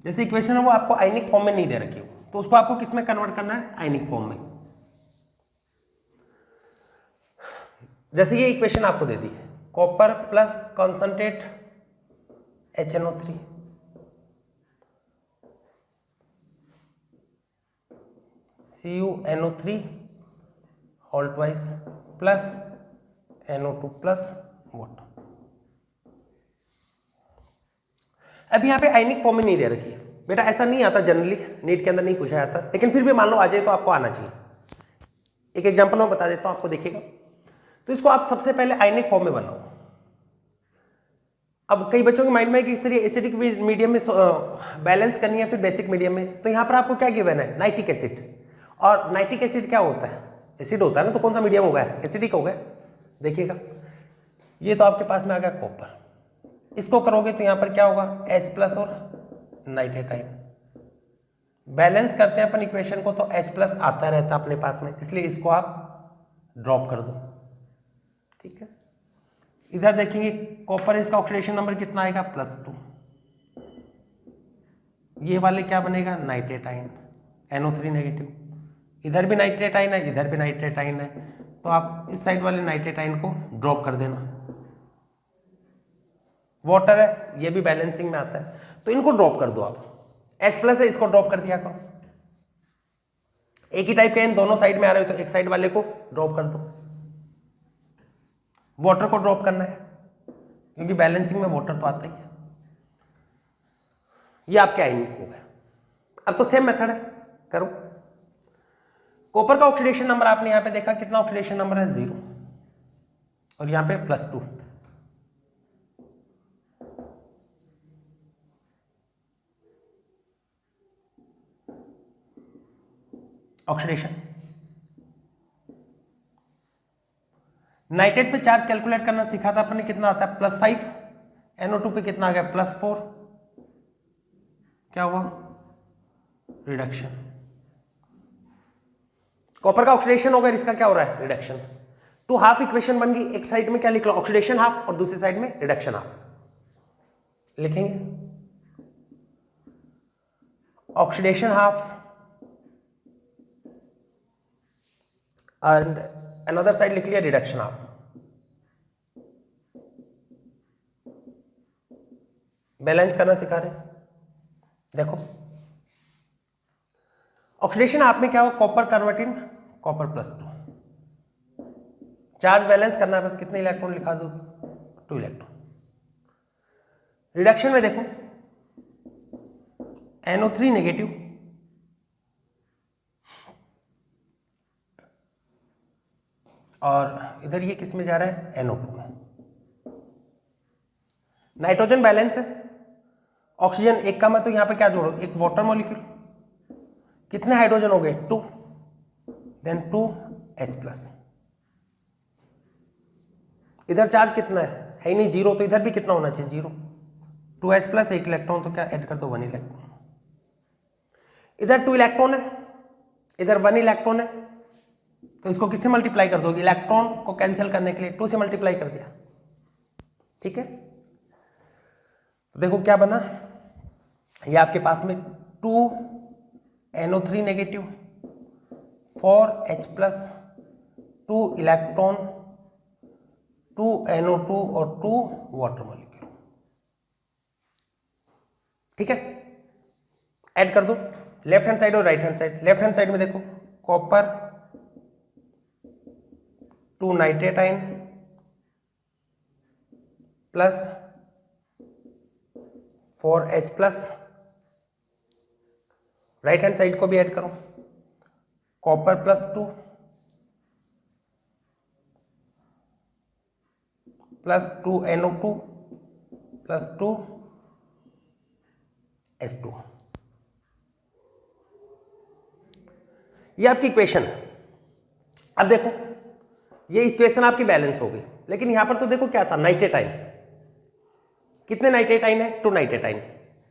जैसे इक्वेशन है वो आपको आयनिक फॉर्म में नहीं दे रखी हो, तो उसको आपको किस में कन्वर्ट करना है, आयनिक फॉर्म में। जैसे ये इक्वेशन आपको दे दी, copper plus concentrate HNO3 CuNO3 whole twice plus NO2 plus water. अब यहाँ पे आयनिक फॉर्म में नहीं दे रखी बेटा, ऐसा नहीं आता जनरली, नीट के अंदर नहीं पूछा जाता, लेकिन फिर भी मान लो आ जाए तो आपको आना चाहिए। एक एग्जांपल मैं बता देता हूं आपको, देखिएगा। तो इसको आप सबसे पहले आयनिक फॉर्म में बनाओ। अब कई बच्चों के माइंड में कि सर ये एसिडिक मीडियम में बैलेंस करनी है, फिर बेसिक मीडियम में, तो यहाँ पर आपको क्या गिवन है, नाइट्रिक एसिड। और नाइट्रिक एसिड क्या होता है, एसिड होता है ना, तो कौन सा मीडियम हो गया, एसिडिक हो गया। देखिएगा ये तो आपके पास में आ गया कॉपर, इसको करोगे तो यहाँ पर क्या होगा, H प्लस और नाइट्रेट आयन। बैलेंस करते हैं अपन इक्वेशन को तो H प्लस आता रहता अपने पास में, इसलिए इसको आप ड्रॉप कर दो। ठीक है, इधर देखेंगे कॉपर, इसका ऑक्सीडेशन नंबर कितना आएगा, +2। ये वाले क्या बनेगा, नाइट्रेट आयन, NO3 नेगेटिव। इधर भी नाइट्रेट आयन है, इधर भी नाइट्रेट आयन है, तो आप इस साइड वाले नाइट्रेट आयन को ड्रॉप कर देना। वाटर है, ये भी बैलेंसिंग में आता है, तो इनको ड्रॉप कर दो आप। H प्लस है, इसको ड्रॉप कर दिया करो। एक ही टाइप के आयन दोनों साइड में आ रहे हो तो एक साइड वाले को ड्रॉप कर दो। वाटर को ड्रॉप करना है क्योंकि बैलेंसिंग में वाटर तो आता ही है। ये आपके आयन हो गए। अब तो सेम मेथड है, करो। कॉपर का ऑक्सीडेशन नंबर आपने यहां पे देखा, कितना ऑक्सीडेशन नंबर है, 0, और यहां पे +2। ऑक्सीडेशन। नाइट्रेट पे चार्ज कैलकुलेट करना सीखा था अपने, कितना आता है, +5। NO2 पे कितना आ गया, +4। क्या हुआ, रिडक्शन। कॉपर का ऑक्सीडेशन होगा, इसका क्या हो रहा है, रिडक्शन। तो हाफ इक्वेशन बन गई, एक साइड में क्या लिख लो, ऑक्सीडेशन हाफ, और दूसरी साइड में रिडक्शन हाफ लिखेंगे। Oxidation half and another side लिख लिया रिडक्शन हाफ। बैलेंस करना सिखा रहे हैं। देखो ऑक्सीडेशन हाफ में क्या हो, copper convert in copper +2। Charge balance करना है, बस कितने इलेक्ट्रॉन लिखा दो, 2 इलेक्ट्रॉन। रिडक्शन में देखो NO3 नेगेटिव, और इधर ये किस में जा रहा है, NO2 में। नाइट्रोजन बैलेंस है, ऑक्सीजन एक का, मैं तो यहां पर क्या जोड़ो, एक वाटर मॉलिक्यूल, कितने हाइड्रोजन हो गए, 2, देन 2H+। इधर चार्ज कितना है ही नहीं, 0, तो इधर भी कितना होना चाहिए, 0, 2H+, 1 इलेक्ट्रॉन, तो क्या ऐड कर दो, 1 इलेक्ट्रॉन। इधर 2 इलेक्ट्रॉन है, इधर 1 इलेक्ट्रॉन है, तो इसको किससे मल्टीप्लाई कर दोगे, इलेक्ट्रॉन को कैंसिल करने के लिए 2 से मल्टीप्लाई कर दिया, ठीक है। तो देखो क्या बना, ये आपके पास में 2NO3 negative, 4H+, 2 electron, 2NO2 और 2 वाटर मॉलिक्यूल, ठीक है। ऐड कर दो लेफ्ट हैंड साइड और right hand side. Left hand side में देखो copper, 2 nitrate ion plus 4H+, right hand side को भी ऐड करो, copper +2 plus 2NO2 plus 2H2। ये आपकी इक्वेशन है। अब देखो ये इक्वेशन आपकी बैलेंस हो गई, लेकिन यहां पर तो देखो क्या था, नाइट्रेटाइन, कितने नाइट्रेटाइन है, 2 नाइट्रेटाइन,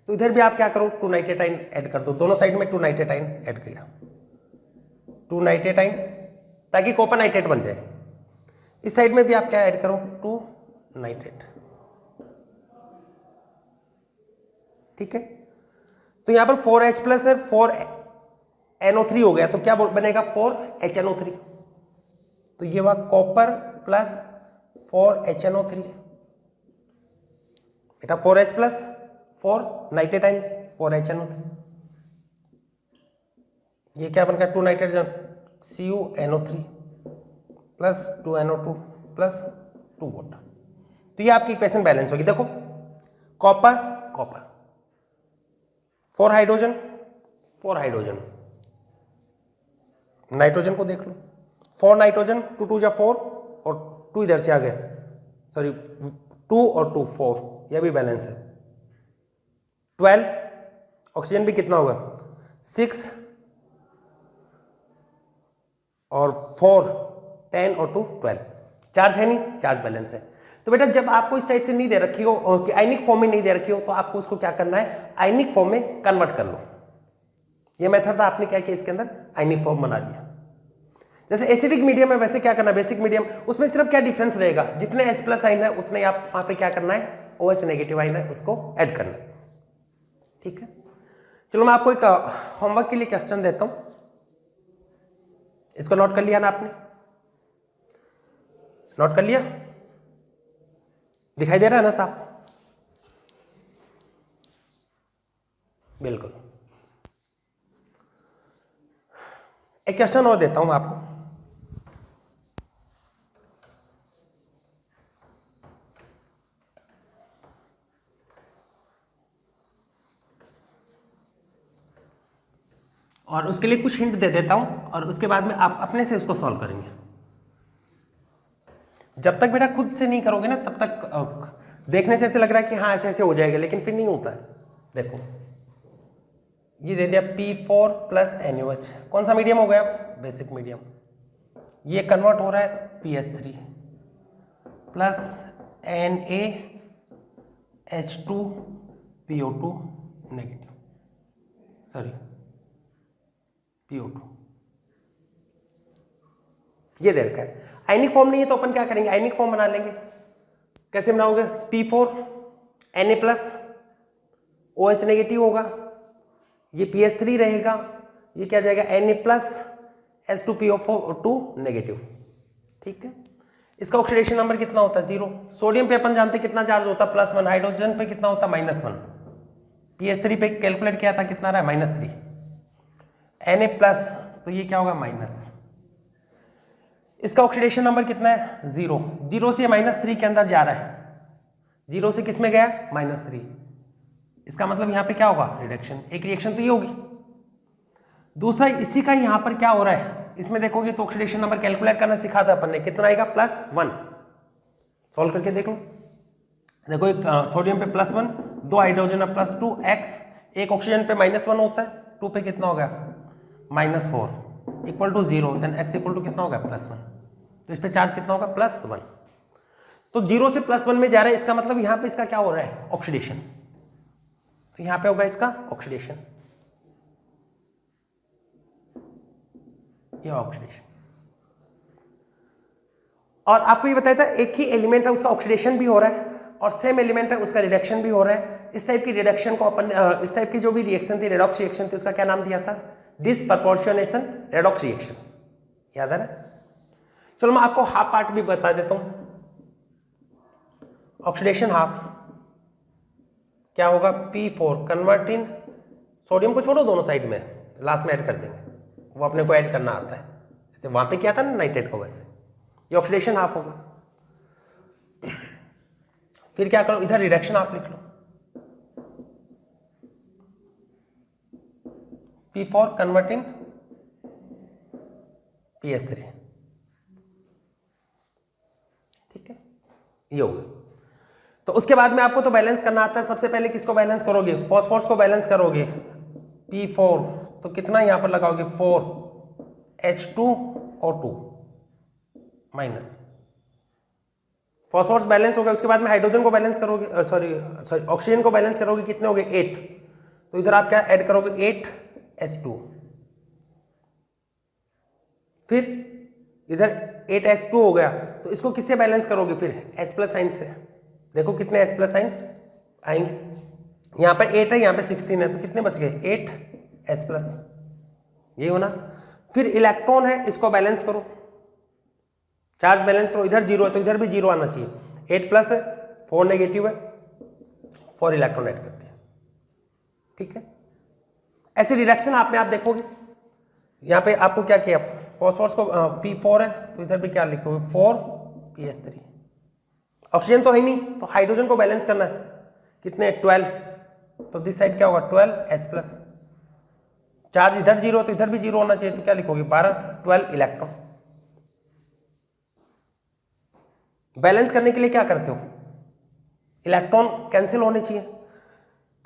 तो इधर भी आप क्या करो, 2 नाइट्रेटाइन ऐड कर दो, दोनों साइड में 2 नाइट्रेटाइन ऐड किया, 2 नाइट्रेटाइन, ताकि कॉपर नाइट्रेट बन जाए। इस साइड में भी आप क्या ऐड करो, 2 नाइट्रेट, ठीक है। तो यहां पर 4H+ है, 4NO3 हो गया, तो क्या बनेगा, 4HNO3, तो ये हुआ कॉपर प्लस 4HNO3, बेटा 4H+, 4 नाइट्रेटाइन, 4HNO3, ये क्या बन गया, 2 nitrogen, CuNO3 plus 2NO2 plus 2 water. तो ये आपकी इक्वेशन बैलेंस होगी। देखो copper copper, 4 hydrogen 4 hydrogen, nitrogen को देख लो, 4 नाइट्रोजन, 2 2 जा 4 और 2 इधर से आ गया, सॉरी 2 और 2 4, यह भी बैलेंस है। 12 ऑक्सीजन भी कितना होगा, 6 और 4 10 और 2 12, चार्ज है नहीं, चार्ज बैलेंस है। तो बेटा जब आपको इस टाइप से नहीं दे रखी हो और कि आयनिक फॉर्म में नहीं दे रखी हो, तो आपको उसको क्या करना है, आयनिक फॉर्म में कन्वर्ट कर लो। ये मेथड था, आपने क्या किया, इसके अंदर आयनिक फॉर्म बना दिया। जैसे एसिडिक मीडियम है, वैसे क्या करना, बेसिक मीडियम, उसमें सिर्फ क्या डिफरेंस रहेगा, जितने H+ आयन है उतने आप वहां पे क्या करना है, OH नेगेटिव आयन है उसको ऐड करना है, ठीक है। चलो मैं आपको एक होमवर्क के लिए क्वेश्चन देता हूं, इसको नोट कर लिया ना आपने, नोट कर लिया, दिखाई दे रहा है ना साफ, बिल्कुल। एक क्वेश्चन और देता हूं मैं आपको, और उसके लिए कुछ हिंट दे देता हूं, और उसके बाद में आप अपने से उसको सॉल्व करेंगे। जब तक बेटा खुद से नहीं करोगे ना, तब तक देखने से ऐसे लग रहा है कि हाँ ऐसे ऐसे हो जाएगा, लेकिन फिर नहीं होता है। देखो ये दे दिया P4 प्लस NaOH, कौन सा मीडियम हो गया, बेसिक मीडियम। ये कन्वर्ट हो रहा है PS3 plus NaH2PO2 negative, sorry PO2, ये दे रखा है। आयनिक फॉर्म नहीं है तो अपन क्या करेंगे, आयनिक फॉर्म बना लेंगे। कैसे बनाओगे, P4 Na+ OH नेगेटिव होगा, ये PS3 रहेगा, ये क्या जाएगा Na+ H2PO2 नेगेटिव, ठीक है। इसका ऑक्सीडेशन नंबर कितना होता है, 0। सोडियम पे अपन जानते कितना चार्ज होता है, +1, हाइड्रोजन पे कितना होता है, -1, PS3 पे कैलकुलेट किया था कितना रहा, -3, Na+, तो ये क्या होगा, माइनस। इसका ऑक्सीडेशन नंबर कितना है 0, 0 से -3 के अंदर जा रहा है, 0 से किस में गया -3, इसका मतलब यहाँ पे क्या होगा रिडक्शन, एक रिएक्शन तो ये होगी। दूसरा इसी का यहाँ पर क्या हो रहा है, इसमें देखोगे तो ऑक्सीडेशन नंबर कैलकुलेट करना सिखा था अपन ने, कितना आएगा +1, सॉल्व करके देख लो। देखो एक सोडियम पे +1, 2 हाइड्रोजन है +2 x, एक ऑक्सीजन पे -1 होता है, 2 पे कितना हो गया -4 equal to 0, then x equal to कितना होगा +1, तो इस पे चार्ज कितना होगा +1। तो 0 से +1 में जा रहा है, इसका मतलब यहाँ पे इसका क्या हो रहा है ऑक्सीडेशन, तो यहाँ पे होगा इसका ऑक्सीडेशन, ये ऑक्सीडेशन। और आपको ये बताया था एक ही एलिमेंट है उसका ऑक्सीडेशन भी हो रहा है और सेम एलिमेंट है उसका रिडक्शन भी हो रहा है। इस टाइप की रिडक्शन को अपन इस टाइप की जो भी रिएक्शन थी रेडॉक्स रिएक्शन थी उसका क्या नाम दिया था डिसप्रपोर्शनेशन रेडॉक्स रिएक्शन, याद है ना। चलो मैं आपको हाफ पार्ट भी बता देता हूं। ऑक्सीडेशन हाफ क्या होगा P4 कन्वर्ट इन, सोडियम को छोड़ो दोनों साइड में, लास्ट में ऐड कर देंगे, वो अपने को ऐड करना आता है, जैसे वहां पे किया था ना नाइट्रेट को, वैसे ये ऑक्सीडेशन हाफ होगा। फिर क्या करो इधर रिडक्शन हाफ लिख लो, P4 कन्वर्टिंग PS3, ठीक है ये होगा। तो उसके बाद में आपको तो बैलेंस करना आता है, सबसे पहले किसको बैलेंस करोगे फॉस्फोरस को बैलेंस करोगे, P4 तो कितना यहां पर लगाओगे 4H2O2 माइनस, फॉस्फोरस बैलेंस होगा। उसके बाद में हाइड्रोजन को बैलेंस करोगे, सॉरी ऑक्सीजन को बैलेंस करोगे, कितने हो गए 8, तो इधर आप क्या ऐड करोगे 8H2, फिर इधर 8H2 हो गया, तो इसको किससे बैलेंस करोगे फिर H+ साइन से, देखो कितने H+ साइन आएंगे, यहाँ पर 8 है यहाँ पे 16 है, तो कितने बच गए 8H+, ये हो ना। फिर इलेक्ट्रॉन है इसको बैलेंस करो, चार्ज बैलेंस करो, इधर 0 है तो इधर भी 0 आना चाहिए, 8+ है 4 नेगेटिव है, 4 इलेक्ट्रॉन ऐड कर दिया, ठीक है। ऐसे रिडक्शन आप में आप देखोगे, यहाँ पे आपको क्या किया फॉस्फोरस को P4 है तो इधर भी क्या लिखोगे 4PS3, ऑक्सीजन तो है नहीं तो हाइड्रोजन को बैलेंस करना है, कितने 12, तो दिस साइड क्या होगा 12H+, चार्ज इधर 0 तो इधर भी 0 होना चाहिए, तो क्या लिखोगे 12 इलेक्ट्रॉन। बैलेंस करने के लिए क्या करते हो इलेक्ट्रॉन कैंसिल होने चाहिए,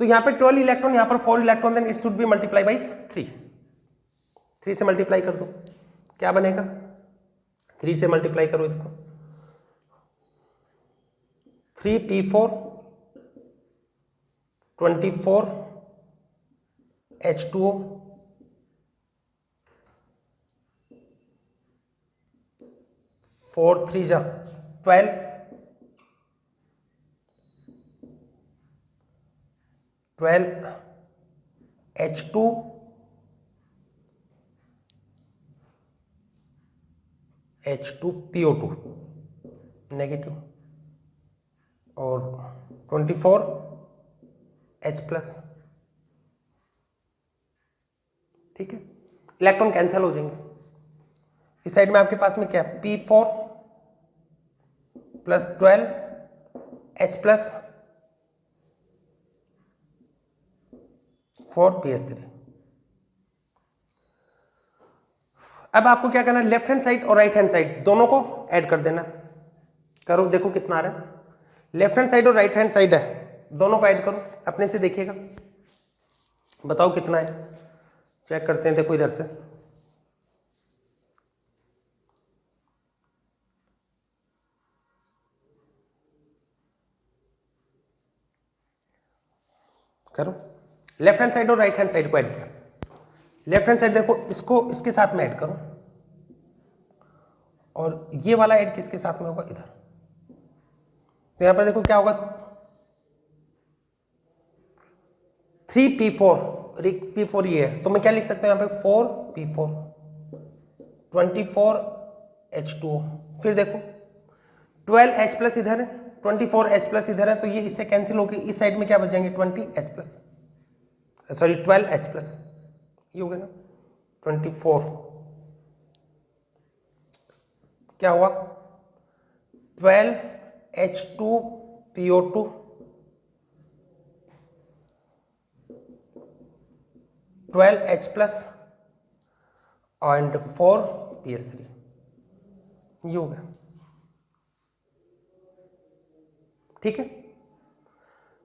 तो यहां पे 12 इलेक्ट्रॉन, यहां पर 4 electron, then it should be multiply by 3 से मल्टीप्लाई कर दो, क्या बनेगा 3 से मल्टीप्लाई करो इसको, 3P4 24H2O 4 3 जा 12 H2 H2PO2 नेगेटिव और 24H+, ठीक है। इलेक्ट्रॉन कैंसिल हो जाएंगे। इस साइड में आपके पास में क्या है P4 + 12H+ 4PS3। अब आपको क्या करना है लेफ्ट हैंड साइड और राइट हैंड साइड दोनों को ऐड कर देना, करो देखो कितना आ रहा है, लेफ्ट हैंड साइड और राइट हैंड साइड है दोनों को ऐड करो, अपने से देखिएगा बताओ कितना है, चेक करते हैं, देखो इधर से करो, लेफ्ट हैंड साइड और राइट हैंड साइड को ऐड किया, लेफ्ट हैंड साइड देखो इसको इसके साथ में ऐड करो और ये वाला ऐड किसके साथ में होगा इधर, तो यहां पर देखो क्या होगा 3P4 ये है, तो मैं क्या लिख सकता हूं यहां पे 4P4 24H2O, फिर देखो 12H+ इधर है 24H+ इधर है, तो ये इससे कैंसिल होकर इस साइड में क्या बच जाएंगे 20H+, सॉरी 12H+, ये हो गया ना 24, क्या हुआ 12H2PO2 12H plus and 4PS3, ये हो गया। ठीक है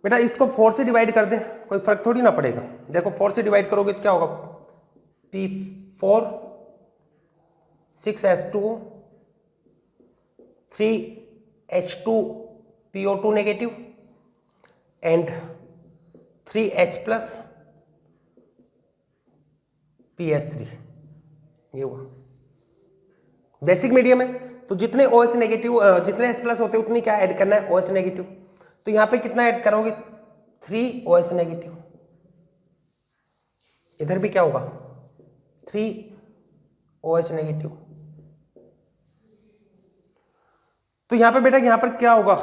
बेटा, इसको 4 से डिवाइड कर दे, कोई फर्क थोड़ी ना पड़ेगा। देखो 4 से डिवाइड करोगे तो क्या होगा, P4 6H2 3H2PO2 negative and 3H plus PS3, ये हुआ। बेसिक मीडियम है तो जितने OH नेगेटिव जितने H प्लस होते हैं उतनी क्या ऐड करना है, OH नेगेटिव। तो यहां पे कितना ऐड करोगे 3 OH नेगेटिव, इधर भी क्या होगा 3 OH नेगेटिव। तो यहां पे बेटा यहां पर क्या होगा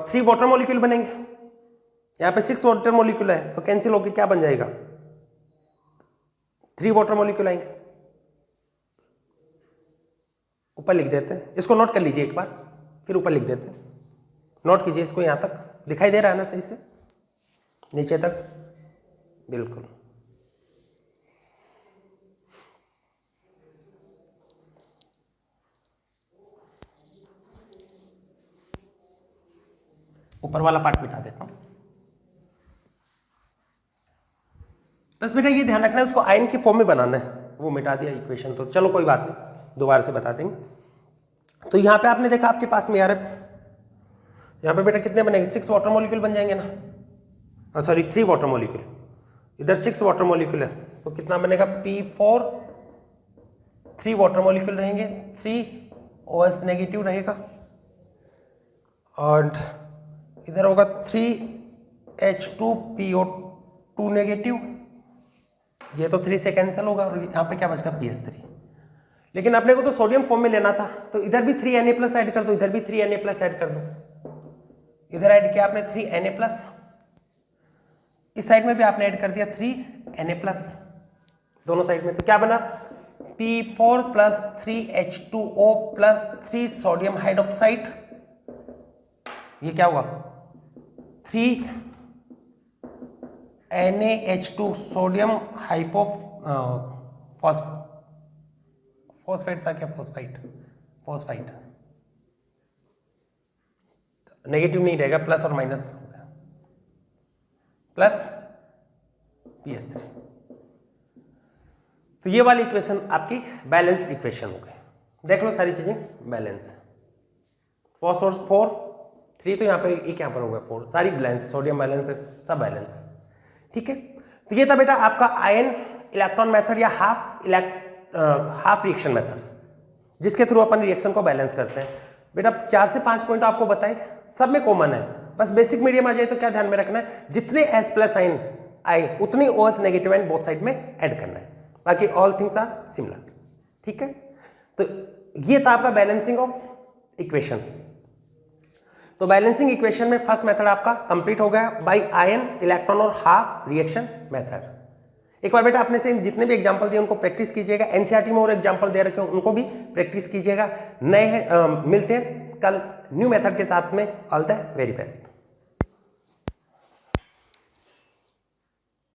3 वाटर मॉलिक्यूल बनेंगे, यहां पे 6 वाटर मॉलिक्यूल है तो कैंसिल होकर क्या बन जाएगा 3 वाटर मॉलिक्यूल आएंगे। ऊपर लिख देते हैं, इसको नोट कर लीजिए एक बार, फिर ऊपर लिख देते हैं। नोट कीजिए इसको, यहां तक दिखाई दे रहा है ना सही से, नीचे तक बिल्कुल। ऊपर वाला पार्ट मिटा देता हूं। बस बेटा ये ध्यान रखना है उसको आयन की फॉर्म में बनाना है, वो मिटा दिया इक्वेशन तो चलो कोई बात नहीं, दोबारा से बता देंगे। तो यहां पे आपने देखा आपके पास में यार यहां पे बेटा कितने बनेंगे 6 वाटर मॉलिक्यूल बन जाएंगे ना, सॉरी 3 वाटर मॉलिक्यूल, इधर 6 वाटर मॉलिक्यूल है तो कितना बनेगा P4 3 वाटर मॉलिक्यूल रहेंगे, 3 OH नेगेटिव रहेगा और इधर होगा 3H2PO2 नेगेटिव, ये तो 3 से कैंसिल होगा और यहाँ पे क्या बचेगा PS3। लेकिन अपने को तो सोडियम फॉर्म में लेना था तो इधर भी 3Na प्लस ऐड कर दो, इधर भी 3Na प्लस ऐड कर दो। इधर ऐड किया आपने 3Na प्लस, इस साइड में भी आपने ऐड कर दिया 3Na प्लस, दोनों साइड में। तो क्या बना P4 plus 3H2O plus 3 sodium hydroxide, ये क्या हुआ 3NaH2 सोडियम फॉस्फेट था क्या, फॉस्फाइट नेगेटिव नहीं रहेगा, प्लस और माइनस प्लस PS3। तो ये वाली इक्वेशन आपकी बैलेंस इक्वेशन हो गई। देख लो सारी चीजें बैलेंस, फॉस्फोरस 4 3 तो यहाँ पर एक यहाँ पर हो गया 4, सारी बैलेंस, सोडियम बैलेंस सब बैलेंस। ठीक है, तो ये था बेटा आपका आयन इलेक्ट्रॉन मेथड या हाफ रिएक्शन मेथड, जिसके थ्रू अपन रिएक्शन को बैलेंस करते हैं। बेटा 4 से 5 पॉइंट आपको बताए, सब में कॉमन है, बस बेसिक मीडियम आ जाए तो क्या ध्यान में रखना है, जितने H प्लस आयन आए उतनी OH negative ion both side में ऐड करना है, बाकी ऑल थिंग्स आर सिमिलर। ठीक है, तो ये था आपका बैलेंसिंग ऑफ इक्वेशन। तो बैलेंसिंग इक्वेशन में फर्स्ट मेथड आपका कंप्लीट हो गया बाय आयन इलेक्ट्रॉन और हाफ रिएक्शन मेथड। एक बार बेटा अपने से जितने भी एग्जांपल दिए उनको प्रैक्टिस कीजिएगा, एनसीईआरटी में और एग्जांपल दे रखे हो उनको भी प्रैक्टिस कीजिएगा। नए मिलते हैं कल न्यू मेथड के साथ में। All the very best.